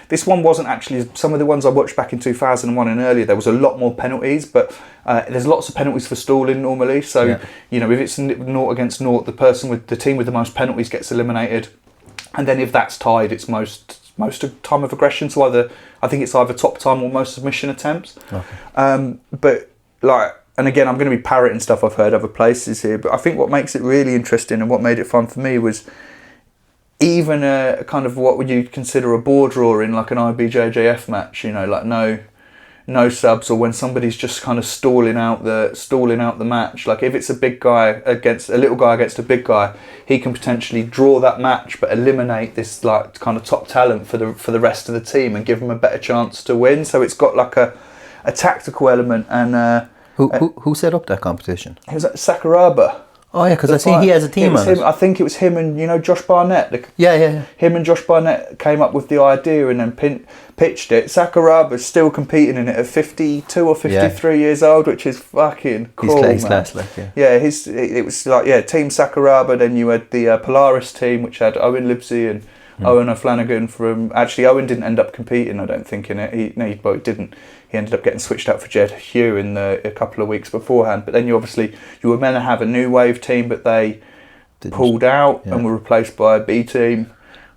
This one wasn't actually, some of the ones I watched back in 2001 and earlier, there was a lot more penalties, but there's lots of penalties for stalling normally. So, you know, if it's 0 against 0, the team with the most penalties gets eliminated. and then if that's tied, it's most of time of aggression. So I think it's either top time or most submission attempts. Okay. But like, and again, I'm going to be parroting stuff I've heard other places here. But I think what makes it really interesting and what made it fun for me was even a kind of what would you consider a bore draw in like an IBJJF match. You know, like no subs, or when somebody's just kind of stalling out the match. Like if it's a little guy against a big guy, he can potentially draw that match but eliminate this like kind of top talent for the rest of the team and give them a better chance to win. So it's got like a tactical element. And who set up that competition? It was at Sakuraba. Oh yeah, because I see he has a team on it. I think it was him and Josh Barnett. Yeah. Him and Josh Barnett came up with the idea and then pitched it. Sakuraba's still competing in it at 52 or 53 years old, which is fucking cool. He's class, like, yeah. Yeah, it was like Team Sakuraba. Then you had the Polaris team, which had Owen Libsey and Owen O'Flanagan from. Actually, Owen didn't end up competing, I don't think, in it. He didn't. He ended up getting switched out for Jed Hugh in a couple of weeks beforehand. But then you were meant to have a new wave team, but they pulled out and were replaced by a B team,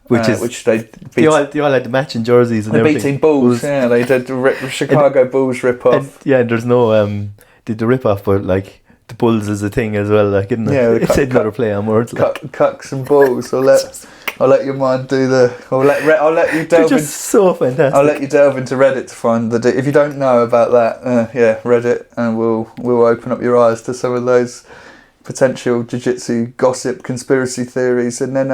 which they beat. They all had the matching jerseys and everything. The B team Bulls, they did the Chicago Bulls rip off. And there's no did the rip off, but like the Bulls is a thing as well, like, isn't it? Yeah, it's another play on words. Cucks and Bulls. I'll let your mind do the. I'll let you delve. They're just so fantastic. I'll let you delve into Reddit to find if you don't know about that. Reddit, and we'll open up your eyes to some of those potential jiu-jitsu gossip, conspiracy theories. And then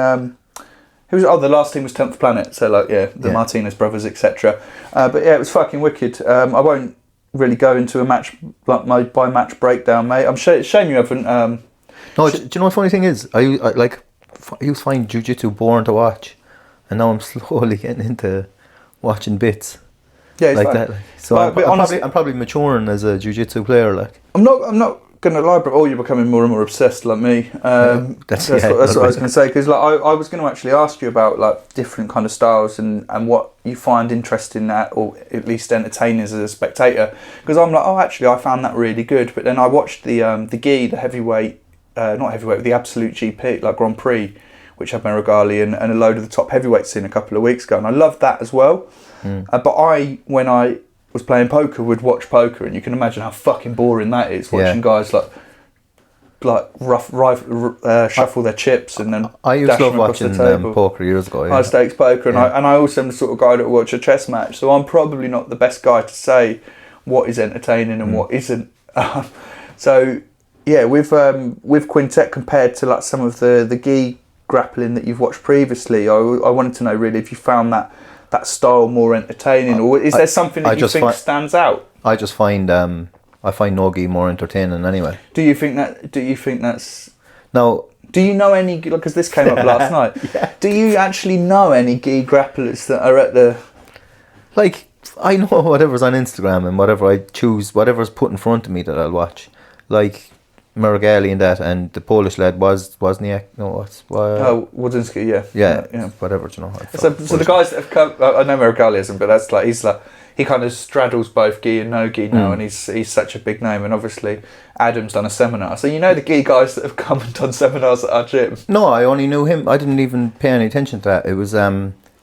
the last team was 10th Planet. So the Martinez brothers, etc. But it was fucking wicked. I won't really go into a match like my by match breakdown, mate. I'm shame you haven't. No, do you know what the funny thing is? I used to find jiu-jitsu boring to watch, and now I'm slowly getting into watching bits. Yeah, it's like fine. that. Like. So I'm probably maturing as a jiu-jitsu player. Like I'm not gonna lie, but you're becoming more and more obsessed like me. That's what I was gonna say, because like I was gonna actually ask you about like different kind of styles and what you find interesting at, or at least entertaining as a spectator. Because I'm like, actually I found that really good. But then I watched the gi, the heavyweight. Not heavyweight, the Absolute GP, like Grand Prix, which had Meregali and a load of the top heavyweights in a couple of weeks ago, and I loved that as well. But when I was playing poker, would watch poker, and you can imagine how fucking boring that is, watching guys like shuffle their chips and then I used to love watching poker years ago. High stakes poker, and I also am the sort of guy that will watch a chess match, so I'm probably not the best guy to say what is entertaining and what isn't. So. Yeah, with Quintet, compared to like some of the gi grappling that you've watched previously, I wanted to know really if you found that style more entertaining, or is there something that you think stands out? I just find I find no-gi more entertaining anyway. Do you think that's now? Do you know any? Because this came up last night. Yeah. Do you actually know any gi grapplers that are at the? Like, I know whatever's on Instagram and whatever I choose, whatever's put in front of me that I'll watch. Like Meregali and that, and the Polish lad Wozniak. No, Wodzinski, yeah, whatever, you know. So the guys that have come, I know Meregali isn't, but that's like he kind of straddles both gi and no gi now, and he's such a big name. And obviously Adam's done a seminar, so you know the gi guys that have come and done seminars at our gym. No, I only knew him. I didn't even pay any attention to that. It was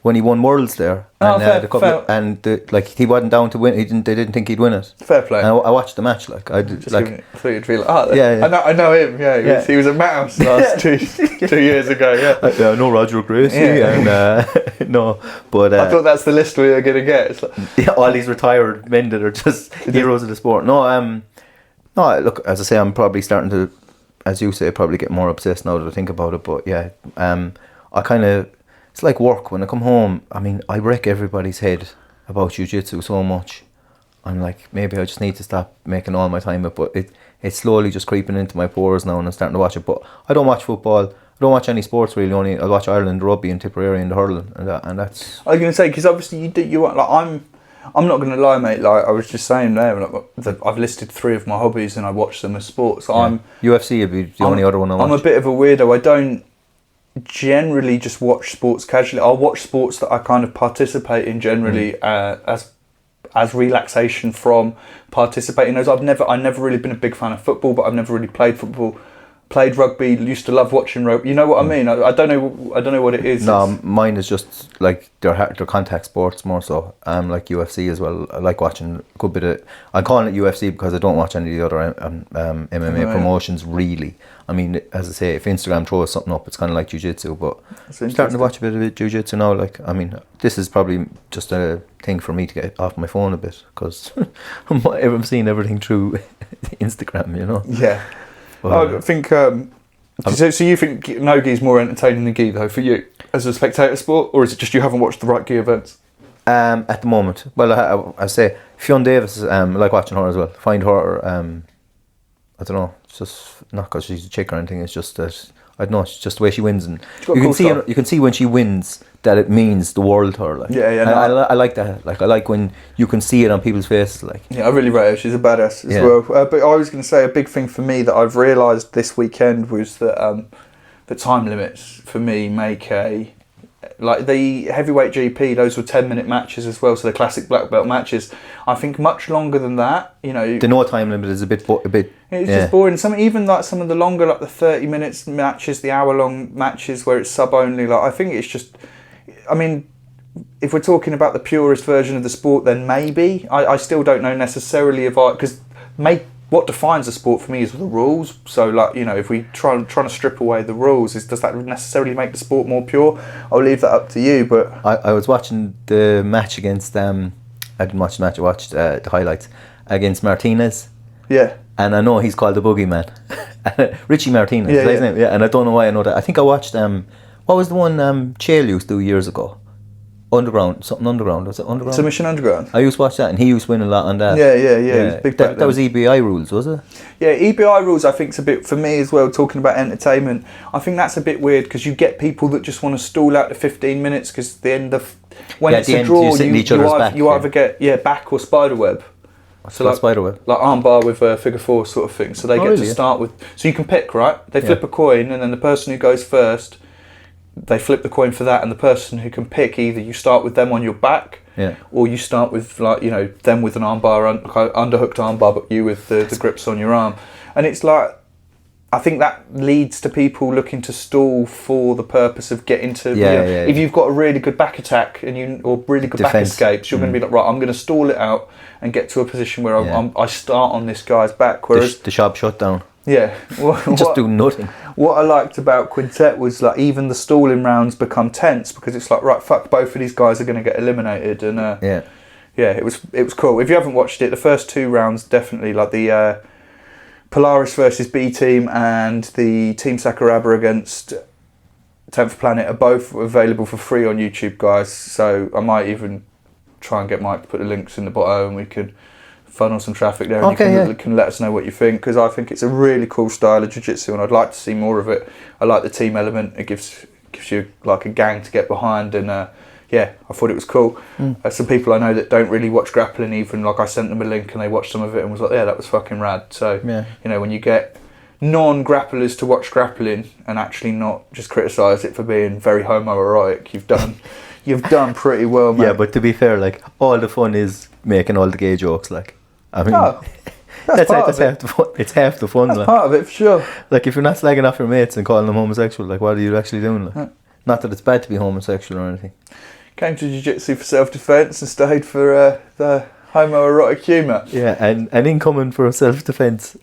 when he won Worlds there, and he wasn't down to win. They didn't think he'd win it. Fair play. And I watched the match. Like I did. I thought you'd be like, I know him. Yeah, he was at Mouse last 2 years ago. Yeah. No Roger Gracie and no, but I thought that's the list we were gonna get. It's like, all these retired men that are just heroes of the sport. No, look, as I say, I'm probably starting to, as you say, probably get more obsessed now that I think about it. But yeah, I kind of. It's like work. When I come home, I mean, I wreck everybody's head about jiu-jitsu so much. I'm like, maybe I just need to stop making all my time up. But it's slowly just creeping into my pores now, and I'm starting to watch it. But I don't watch football. I don't watch any sports really. Only I watch Ireland rugby and Tipperary and the hurling, and that's. I was going to say, because obviously you like I'm not going to lie, mate. Like I was just saying there, I've listed 3 of my hobbies and I watch them as sports. So UFC would be the only other one I watch. I'm a bit of a weirdo. I don't generally just watch sports casually. I'll watch sports that I kind of participate in generally as relaxation from participating in those. I've never really been a big fan of football, but I've never really played football played rugby, used to love watching rugby. You know what I mean? I don't know what it is. No, mine is just like they're contact sports more so. Like UFC as well. I like watching a good bit of. I'm calling it UFC because I don't watch any of the other MMA promotions really. I mean, as I say, if Instagram throws something up, it's kind of like jiu-jitsu, but I'm starting to watch a bit of jiu-jitsu now. Like, I mean, this is probably just a thing for me to get off my phone a bit because I'm seeing everything through Instagram, you know. Yeah. Well, I think. So you think no-gi is more entertaining than gi though for you as a spectator sport, or is it just you haven't watched the right gi events? At the moment, well, I say Fionn Davis. I like watching her as well. Find her. I don't know. It's just not because she's a chick or anything. It's just that I don't know. It's just the way she wins, and you can see when she wins that it means the world to her. Like, I like that. Like, I like when you can see it on people's faces. Like, yeah, I really rate her. She's a badass as well. But I was going to say a big thing for me that I've realised this weekend was that the time limits for me make like the heavyweight GP. Those were 10-minute matches as well. So the classic black belt matches. I think much longer than that. You know, the no time limit is a bit. It's just boring. Even like some of the longer, like the 30 minutes matches, the hour-long matches where it's sub-only. Like, I think it's just. I mean, if we're talking about the purest version of the sport, then maybe. I still don't know necessarily because what defines a sport for me is the rules. So, like, you know, if we trying to strip away the rules, does that necessarily make the sport more pure? I'll leave that up to you. But I was watching the match against. I didn't watch the match. I watched the highlights against Martinez. Yeah. And I know he's called the Boogeyman. Richie Martinez. Yeah, his name. Yeah. And I don't know why I know that. I think I watched what was the one Chael used to do years ago? Underground. Was it Underground? Submission Underground. I used to watch that, and he used to win a lot on that. Yeah. Big that was EBI rules, was it? Yeah, EBI rules I think is a bit, for me as well, talking about entertainment, I think that's a bit weird because you get people that just want to stall out the 15 minutes because when it's a draw, you either get back or spiderweb. So like spiderweb? Like armbar with a figure four sort of thing. So they get to start with, so you can pick, right? They flip a coin and then the person who goes first, they flip the coin for that, and the person who can pick, either you start with them on your back, or you start with, like, you know, them with an armbar, underhooked armbar, but you with the grips on your arm. And it's like, I think that leads to people looking to stall for the purpose of getting to. If you've got a really good back attack or really good back escapes, you're going to be like, right, I'm going to stall it out and get to a position where I start on this guy's back. Whereas the sharp shutdown. Yeah. Just do nothing. What I liked about Quintet was, like, even the stalling rounds become tense because it's like, right, fuck, both of these guys are going to get eliminated. And it was cool. If you haven't watched it, the first two rounds definitely, like the Polaris versus B Team and the Team Sakuraba against 10th Planet are both available for free on YouTube, guys. So I might even try and get Mike to put the links in the bottom and we could funnel some traffic there, and you can let us know what you think, because I think it's a really cool style of jiu-jitsu and I'd like to see more of it. I like the team element. It gives you like a gang to get behind, and I thought it was cool. Some people I know that don't really watch grappling, even, like, I sent them a link and they watched some of it and was like, yeah, that was fucking rad. So you know, when you get non-grapplers to watch grappling and actually not just criticise it for being very homoerotic, you've done pretty well, man. Yeah, but to be fair, like, all the fun is making all the gay jokes, like, I mean, that's half the fun. It's half the fun. That's like, part of it, for sure. Like, if you're not slagging off your mates and calling them homosexual, like, what are you actually doing? Like, not that it's bad to be homosexual or anything. Came to jiu-jitsu for self-defence and stayed for the homoerotic humour. Yeah, and incoming for self-defence.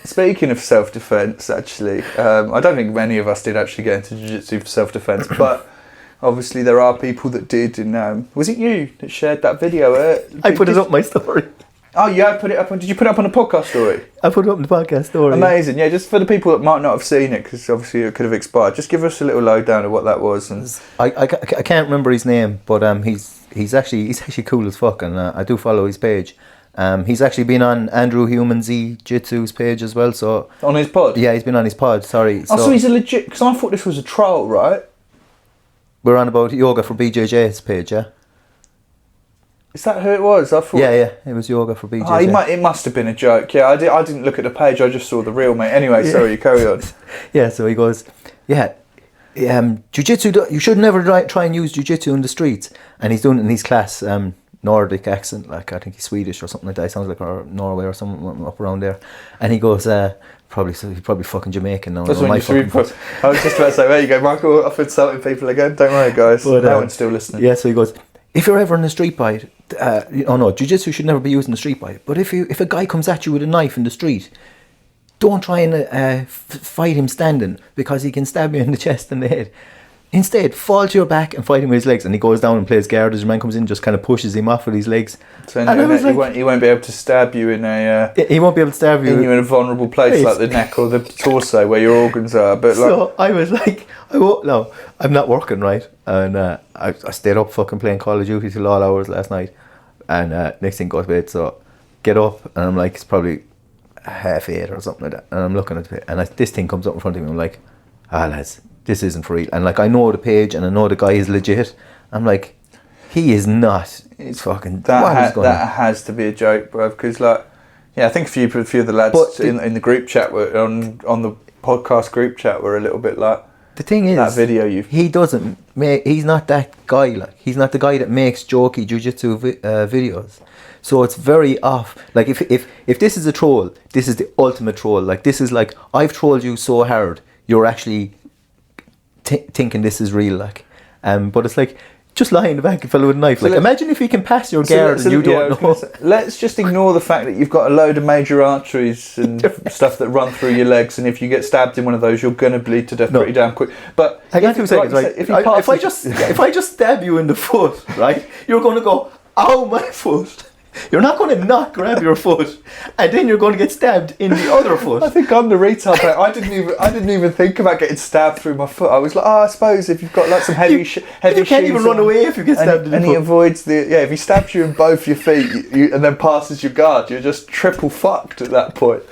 Speaking of self-defence, actually, I don't think many of us did actually get into jiu-jitsu for self-defence, but obviously there are people that did. And was it you that shared that video? I put it up my story. Oh, yeah, put it up. Did you put it up on a podcast story? I put it up in the podcast story. Amazing, yeah. Just for the people that might not have seen it, because obviously it could have expired. Just give us a little lowdown of what that was. And I can't remember his name, but he's actually cool as fuck, and I do follow his page. He's actually been on Andrew Human Z Jitsu's page as well. So on his pod? Yeah, he's been on his pod. Sorry. So he's a legit. Because I thought this was a troll, right? We're on about yoga for BJJ's page, yeah. Is that who it was? I thought. Yeah, it was yoga for BJJ. Oh, it must have been a joke. Yeah, I didn't look at the page. I just saw the reel, mate. Anyway, sorry, you carry on. Yeah, so he goes, jiu-jitsu. You should never try and use jiu-jitsu in the streets. And he's doing it in his class. Nordic accent, like I think he's Swedish or something like that. He sounds like or Norway or something up around there. And he goes, he's probably fucking Jamaican now. That's when you I was just about to say, there you go, Michael, off insulting people again. Don't worry, guys. But, no one's still listening. Yeah, so he goes, if you're ever in a street fight, jiu-jitsu should never be used in a street fight. But if a guy comes at you with a knife in the street, don't try and fight him standing, because he can stab you in the chest and the head. Instead, fall to your back and fight him with his legs. And he goes down and plays guard as your man comes in, just kind of pushes him off with his legs. So he won't be able to stab you in a... he won't be able to stab you in a vulnerable place like the neck or the torso where your organs are. But so I was like, I'm not working, right? And I stayed up fucking playing Call of Duty till all hours last night. And next thing, go to bed. So get up and I'm like, it's probably 8:30 or something like that. And I'm looking at it and this thing comes up in front of me. I'm like, lads, this isn't for real. And like, I know the page and I know the guy is legit. I'm like, he is not. It's fucking... That has to be a joke, bro. Because like, yeah, I think a few of the lads in the group chat were on the podcast group chat were a little bit like, the thing is, that video he's not that guy. Like, he's not the guy that makes jokey jiu-jitsu videos. So it's very off. Like, if this is a troll, this is the ultimate troll. Like, this is like, I've trolled you so hard, you're actually thinking this is real. Like, but it's like, just lie in the back and fella with a knife. Like, imagine if he can pass your guard and you don't know. Let's just ignore the fact that you've got a load of major arteries and stuff that run through your legs, and if you get stabbed in one of those, you're going to bleed to death pretty damn quick. But hang on 2 seconds, right? If I just stab you in the foot, right, you're going to go, ow, my foot. You're not going to grab your foot, and then you're going to get stabbed in the other foot. I think I'm the retard. I didn't even think about getting stabbed through my foot. I was like, I suppose if you've got like some heavy shoes, you can't even run away if you get stabbed in the foot. And he avoids if he stabs you in both your feet and then passes your guard, you're just triple fucked at that point.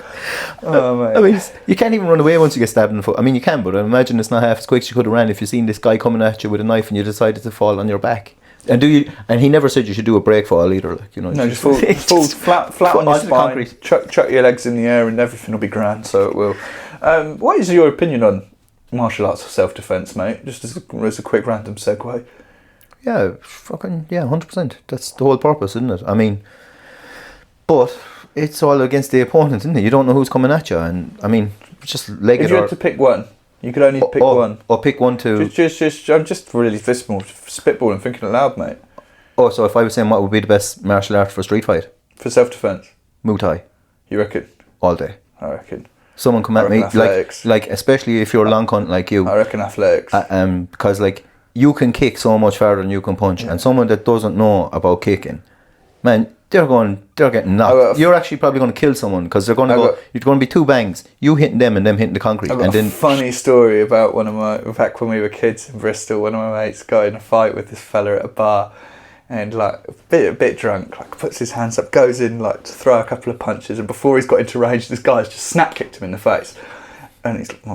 Oh man! I mean, you can't even run away once you get stabbed in the foot. I mean, you can, but I imagine it's not half as quick as you could have ran if you seen this guy coming at you with a knife and you decided to fall on your back. And he never said you should do a break fall either, like, you know. No, just fall flat on your spine, chuck your legs in the air, and everything will be grand. So it will. What is your opinion on martial arts for self-defense, mate? Just as a quick random segue. Yeah, 100%. That's the whole purpose, isn't it? I mean, but it's all against the opponent, isn't it? You don't know who's coming at you, and I mean, just leg it. If you had to pick one. You could only pick one. Or pick one to... I'm just really spitballing, thinking aloud, mate. Oh, so if I was saying what would be the best martial art for street fight? For self-defense? Muay Thai. You reckon? All day. I reckon. Someone come at me, like especially if you're long cunt like you. I reckon athletics. Because like, you can kick so much farther than you can punch. Yeah. And someone that doesn't know about kicking, man, they're getting knocked. You're actually probably going to kill someone because you're going to be two bangs. You hitting them and them hitting the concrete. I've got a funny story about back when we were kids in Bristol. One of my mates got in a fight with this fella at a bar, and like a bit drunk, like puts his hands up, goes in like to throw a couple of punches, and before he's got into range, this guy's just snap kicked him in the face. And he's like,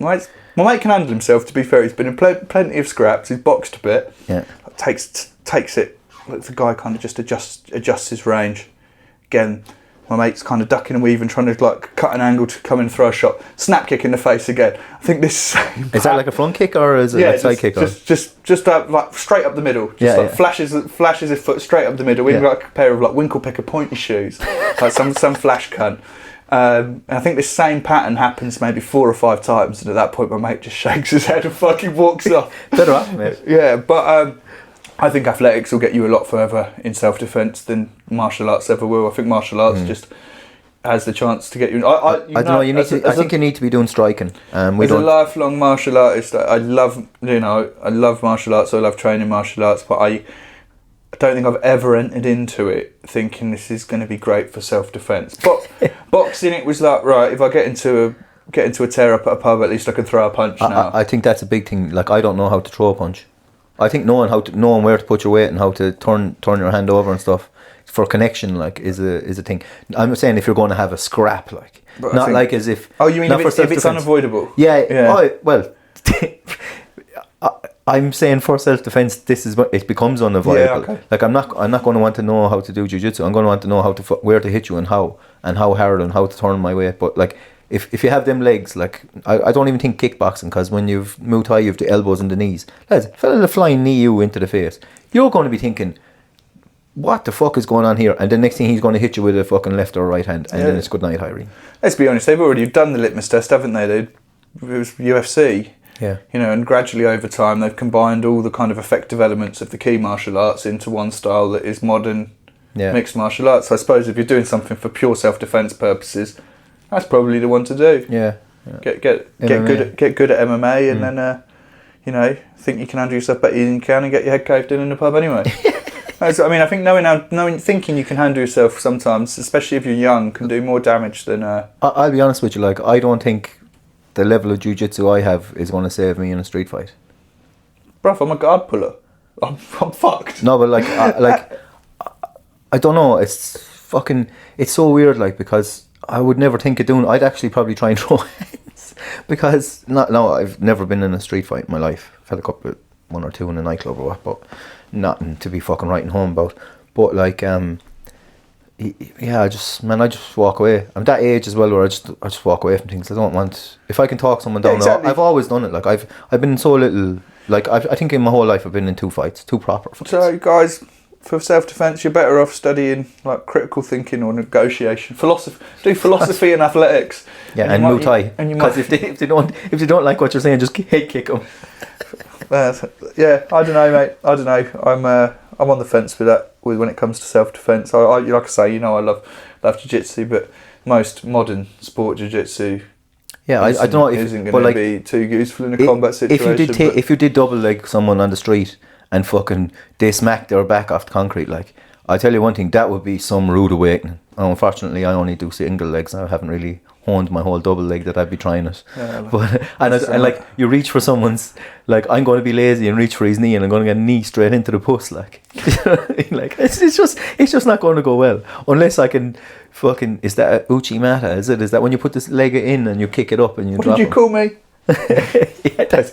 my mate can handle himself. To be fair, he's been in plenty of scraps. He's boxed a bit. Yeah, takes it. The guy kind of just adjusts his range. Again, my mate's kind of ducking and weaving, trying to like cut an angle to come in and throw a shot. Snap kick in the face again. I think this is that like a front kick or is it a side kick? Just like straight up the middle. Flashes his foot straight up the middle. We've got a pair of like winkle picker pointy shoes, like some flash cunt. And I think this same pattern happens maybe 4 or 5 times, and at that point my mate just shakes his head and fucking walks off. Better happen, mate. Yeah, but I think athletics will get you a lot further in self-defense than martial arts ever will. I think martial arts just has the chance to get you. I don't know. I think you need to be doing striking. As a lifelong martial artist, I love martial arts. I love training martial arts, but I don't think I've ever entered into it thinking this is going to be great for self-defense. But boxing, it was like, right, if I get into a tear up at a pub, at least I can throw a punch now. I think that's a big thing. Like, I don't know how to throw a punch. I think knowing where to put your weight and how to turn your hand over and stuff for connection, like, is a thing. I'm saying if you're going to have a scrap, like, but not like as if. Oh, you mean if it's unavoidable? Yeah. Oh, well, I'm saying for self-defense, it becomes unavoidable. Yeah, okay. Like, I'm not going to want to know how to do jiu-jitsu. I'm going to want to know where to hit you and how hard and how to turn my weight. But like, if you have them legs, like, I don't even think kickboxing, because when you've Muay Thai, you have the elbows and the knees. Lads, fella will flying knee you into the face. You're going to be thinking, what the fuck is going on here? And the next thing he's going to hit you with a fucking left or right hand, and then it's good night, Irene. Let's be honest, they've already done the litmus test, haven't they? It was UFC. Yeah. You know, and gradually over time they've combined all the kind of effective elements of the key martial arts into one style that is modern mixed martial arts. So I suppose if you're doing something for pure self-defense purposes, that's probably the one to do. Yeah. Get good at MMA, and then you know, think you can handle yourself better than you can, and get your head caved in the pub anyway. I mean, I think thinking you can handle yourself sometimes, especially if you're young, can do more damage than. I'll be honest with you. Like, I don't think the level of jiu-jitsu I have is going to save me in a street fight. Bruv, I'm a guard puller. I'm fucked. No, but like, I don't know. It's so weird. Like, because I would never think of doing. I'd actually probably try and throw hands because I've never been in a street fight in my life. I've had a couple of one or two in a nightclub or what, but nothing to be fucking writing home about. But like, I just walk away. I'm that age as well where I just walk away from things. I don't want, if I can talk someone down. Exactly. I've always done it. Like I've been in so little. Like I think in my whole life I've been in two proper fights. So guys, for self-defense, you're better off studying like critical thinking or negotiation, philosophy and athletics. Yeah, and Muay Thai. Because if they don't like what you're saying, just head kick them. Yeah, I don't know, mate. I don't know. I'm on the fence with that. When it comes to self-defense, I like I say, you know, I love jiu-jitsu, but most modern sport jiu-jitsu. Yeah, I don't know if isn't going to be too useful in a combat situation. If you did double leg someone on the street and fucking they smacked their back off the concrete, like, I'll tell you one thing, that would be some rude awakening. Unfortunately, I only do single legs. I haven't really honed my whole double leg that I'd be trying it. Yeah, but and like you reach for someone's, like, I'm going to be lazy and reach for his knee and I'm going to get a knee straight into the puss, like. Like it's just not going to go well unless I can fucking, is that a uchimata? Is that when you put this leg in and you kick it up and you drop? What did you call me? Yeah, that's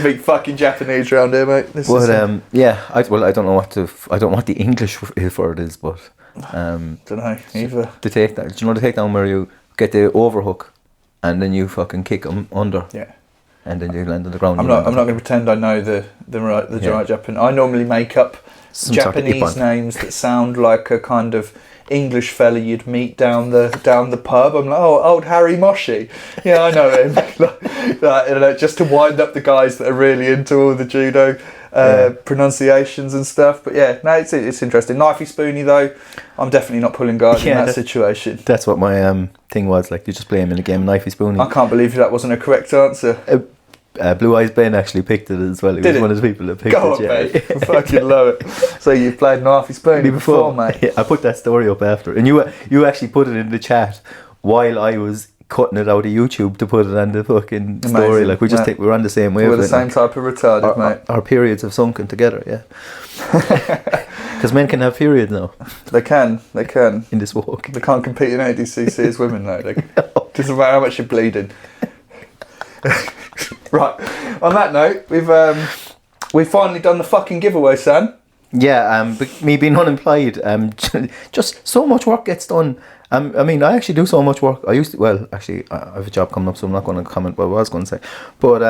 big fucking Japanese round here, mate. I don't know what the English for it is, but don't know either. The takedown. Do you know the takedown where you get the overhook and then you fucking kick them under? Yeah. And then you land on the ground. I'm not going to pretend I know the right Japanese. I normally make up some Japanese names that sound like a kind of English fella you'd meet down the pub. I'm like, oh, old Harry Moshi. Yeah, I know him. Like, just to wind up the guys that are really into all the judo pronunciations and stuff. But yeah, no, it's interesting. Knifey spoony though, I'm definitely not pulling guard in that situation. That's what my thing was. Like, you just play him in a game, knifey spoony. I can't believe that wasn't a correct answer. Blue Eyes Ben actually picked it as well. He was one of the people that picked it. Ben. I fucking love it. So you've played knifey spoony before, mate? Yeah, I put that story up after, and you actually put it in the chat while I was cutting it out of YouTube to put it on the fucking story. Like, we just think we're on the same wavelength. We're the same type of retarded, mate. Our periods have sunken together, yeah. Because men can have periods now. They can. In this walk. They can't compete in ADCC as women, though. Doesn't matter how much you're bleeding. Right. On that note, we've finally done the fucking giveaway, Sam. Yeah. Me being unemployed, just so much work gets done. I mean, I actually do so much work. I have a job coming up, so I'm not going to comment what I was going to say. But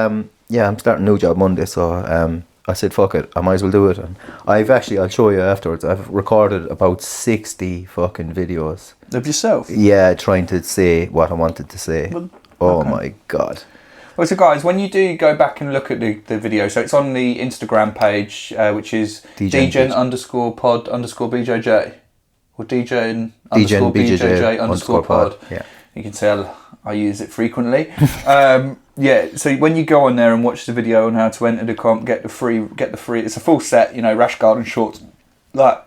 yeah, I'm starting a new job Monday, so I said, fuck it, I might as well do it. And I'll show you afterwards, I've recorded about 60 fucking videos. Of yourself? Yeah, trying to say what I wanted to say. Well, oh my God. Well, so guys, when you do go back and look at the video, so it's on the Instagram page, which is Degen_pod_BJJ. Or Degen_BJJ_pod. Yeah. You can tell I use it frequently. Yeah, so when you go on there and watch the video on how to enter the comp, get the free, it's a full set, you know, rash guard and shorts. Like,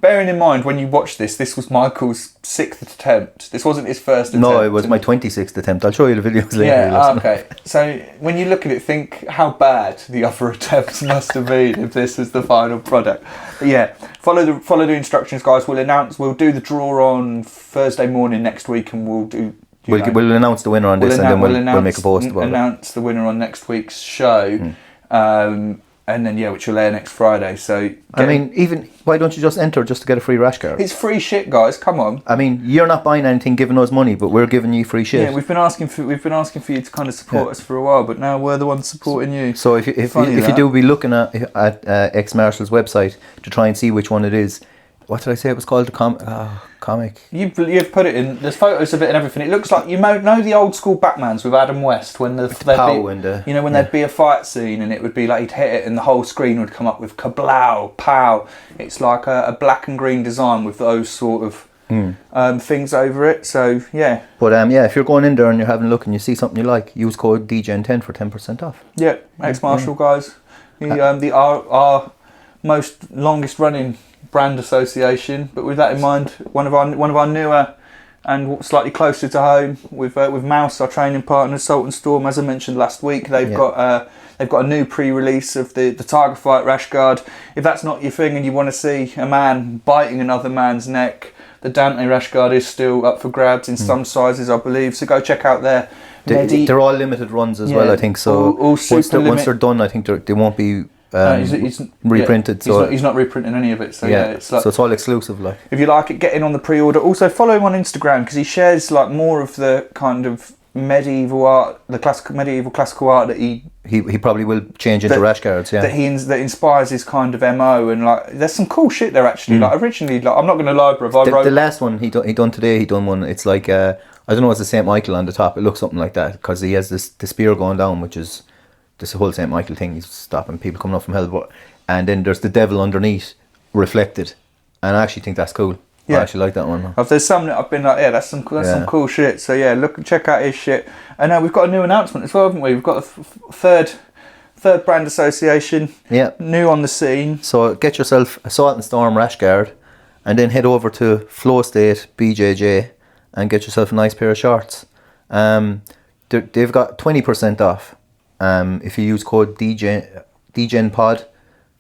bearing in mind, when you watch this was Michael's 6th attempt. This wasn't his first attempt. No, it was my 26th attempt. I'll show you the videos later. Yeah, okay. So when you look at it, think how bad the other attempts must have been if this was the final product. But yeah, follow the instructions, guys. We'll do the draw on Thursday morning next week, and we'll do. We'll announce the winner on this, and then we'll make a post about it. Announce the winner on next week's show. And then, which will air next Friday. So I mean, even why don't you just enter just to get a free rash guard? It's free shit, guys. Come on. I mean, you're not buying anything, giving us money, but we're giving you free shit. Yeah, we've been asking for you to kind of support us for a while, but now we're the ones supporting you. So if you do be looking at X Marshall's website to try and see which one it is, what did I say it was called? The comic. You've put it in. There's photos of it and everything. It looks like you know the old school Batmans with Adam West when there'd be a fight scene and it would be like he'd hit it and the whole screen would come up with kablow, pow. It's like a black and green design with those sort of things over it. So yeah. But if you're going in there and you're having a look and you see something you like, use code DGen10 for 10% off. Yeah, X Marshall guys. Our most longest running brand association, but with that in mind, one of our newer and slightly closer to home with Mouse, our training partner, Salt and Storm. As I mentioned last week, they've got a new pre-release of the Tiger Fight rash guard. If that's not your thing and you want to see a man biting another man's neck, the Dante rash guard is still up for grabs in some sizes, I believe. So go check out their. They're all limited runs as well, I think. So once they're done, I think they won't be. He's reprinted, so he's not reprinting any of it. So it's like, so it's all exclusive. Like, if you like it, get in on the pre-order. Also follow him on Instagram because he shares like more of the kind of medieval art, the classical art that he probably will change into rash guards. Yeah, that inspires his kind of MO, and like there's some cool shit there actually. Like originally, like I'm not going to lie, bro. The last one he done today. He done one. It's like I don't know. It's a Saint Michael on the top. It looks something like that because he has the spear going down, which is. This whole St. Michael thing, he's stopping people coming up from hell, and then there's the devil underneath, reflected, and I actually think that's cool. Yeah. I actually like that one. If there's some that I've been like, that's some cool shit. So look and check out his shit. And we've got a new announcement as well, haven't we? We've got a third brand association. Yeah. New on the scene. So get yourself a Salt and Storm rash guard, and then head over to Flow State BJJ and get yourself a nice pair of shorts. They've got 20% off. If you use code DGenPod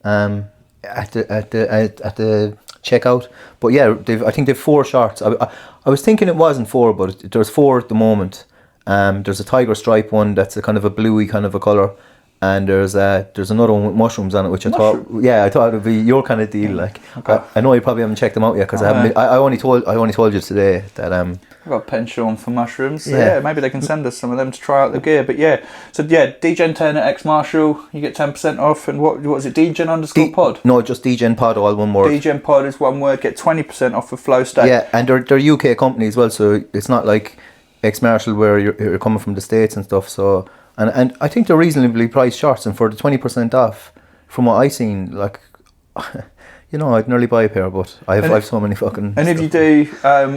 at the checkout, but I think they've 4 shorts. I was thinking it wasn't 4, but there's 4 at the moment. There's a tiger stripe one that's a kind of a bluey kind of a colour, and there's another one with mushrooms on it, which I thought it would be your kind of deal. Like, okay. I know you probably haven't checked them out yet because I only told you today that I've got a penchant for mushrooms. So maybe they can send us some of them to try out the gear. But DGen10 at X Marshall, you get 10% off. And what is it? DGen_pod? No, just DGenPod, all one word. DGenPod is one word. Get 20% off of Flow State. Yeah, and they're UK company as well, so it's not like X Marshall where you're coming from the States and stuff. So and I think they're reasonably priced shorts, and for the 20% off, from what I've seen, like. I'd nearly buy a pair, but I have so many fucking. And if you do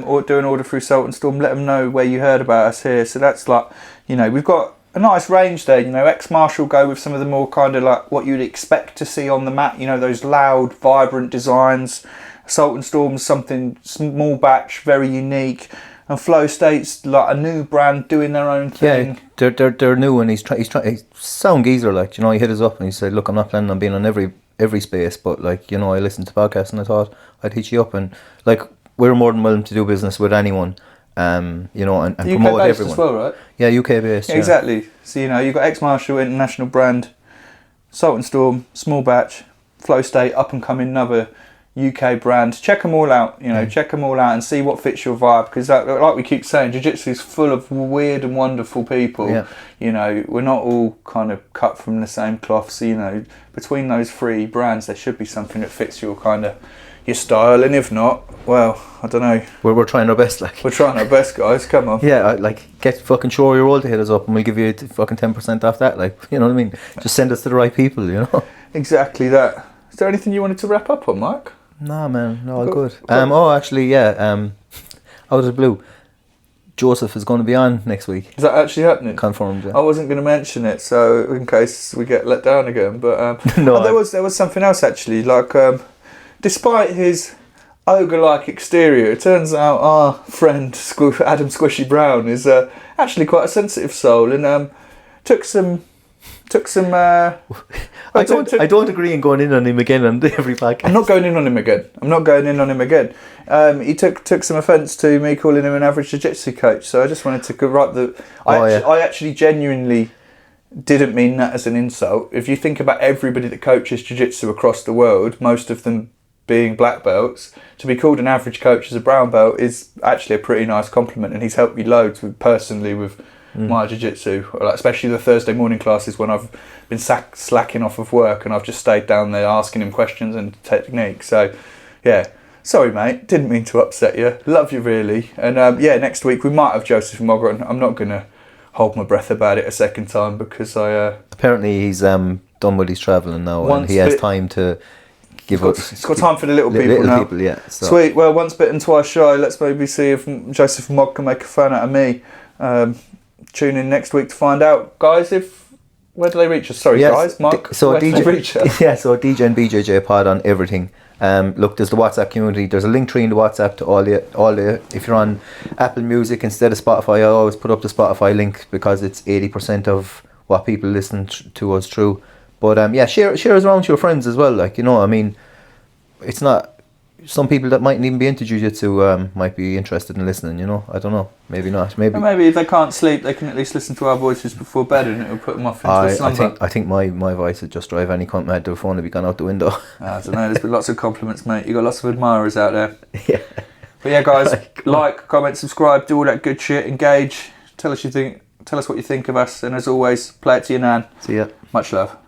or do an order through Salt and Storm, let them know where you heard about us here. So that's like, we've got a nice range there. X Marshall go with some of the more kind of like what you'd expect to see on the mat. Those loud, vibrant designs. Salt and Storm's something small batch, very unique. And Flow State's like a new brand doing their own thing. Yeah, they're new, and he's sound geezer. Like, he hit us up and he said, "Look, I'm not planning on being on every space, but like, I listened to podcasts and I thought I'd hit you up, and like, we're more than willing to do business with anyone, and promote everyone." As well, right? Yeah, UK based. Yeah, exactly. So you've got X Marshall, international brand, Salt and Storm, small batch, Flow State, up and coming, another UK brand. Check them all out. Check them all out and see what fits your vibe, because like we keep saying, jiu-jitsu is full of weird and wonderful people. We're not all kind of cut from the same cloth, so between those 3 brands there should be something that fits your kind of your style, and if not, well, I don't know. We're trying our best, like. We're trying our best, guys. Come on. Yeah, get fucking sure your old to hit us up, and we'll give you fucking 10% off that. Like, you know what I mean? Just send us to the right people, Exactly that. Is there anything you wanted to wrap up on, Mike? Nah, man, no, all good. Actually, out of the blue, Joseph is going to be on next week. Is that actually happening? Confirmed. Yeah. I wasn't going to mention it, so in case we get let down again. But no, there was something else actually. Like, despite his ogre-like exterior, it turns out our friend Adam Squishy Brown is actually quite a sensitive soul, and took some. I don't agree in going in on him again on every podcast. I'm not going in on him again. He took some offence to me calling him an average jiu-jitsu coach. So I just wanted to write I actually genuinely didn't mean that as an insult. If you think about everybody that coaches jiu-jitsu across the world, most of them being black belts, to be called an average coach as a brown belt is actually a pretty nice compliment, and he's helped me loads personally with my jiu-jitsu, like especially the Thursday morning classes when I've been slacking off of work and I've just stayed down there asking him questions and technique. So yeah, sorry mate, didn't mean to upset you, love you really. And yeah, next week we might have Joseph Mogger, and I'm not going to hold my breath about it a second time because apparently he's done with his travelling now, and he has time to give us. He's got time for the little people now. Yeah, so. Sweet. Well, once bitten, twice shy. Let's maybe see if Joseph Mogg can make a fan out of me. Tune in next week to find out, guys. Where do they reach us? Sorry, guys, Mark. So so Degen BJJ Pod on everything. Look, there's the WhatsApp community. There's a link tree in the WhatsApp to all the. If you're on Apple Music instead of Spotify, I always put up the Spotify link because it's 80% of what people listen to us through. But yeah, share us around to your friends as well. Like, you know, I mean, it's not. Some people that mightn't even be into jiu-jitsu might be interested in listening, you know. I don't know. Maybe not. Maybe if they can't sleep, they can at least listen to our voices before bed, and it'll put them off into a slumber. I think my voice would just drive any cunt mad to a phone to be gone out the window. I don't know. There's been lots of compliments, mate. You've got lots of admirers out there. Yeah. But yeah, guys, like, comment, subscribe, do all that good shit. Engage. Tell us what you think of us, and as always, play it to your nan. See ya. Much love.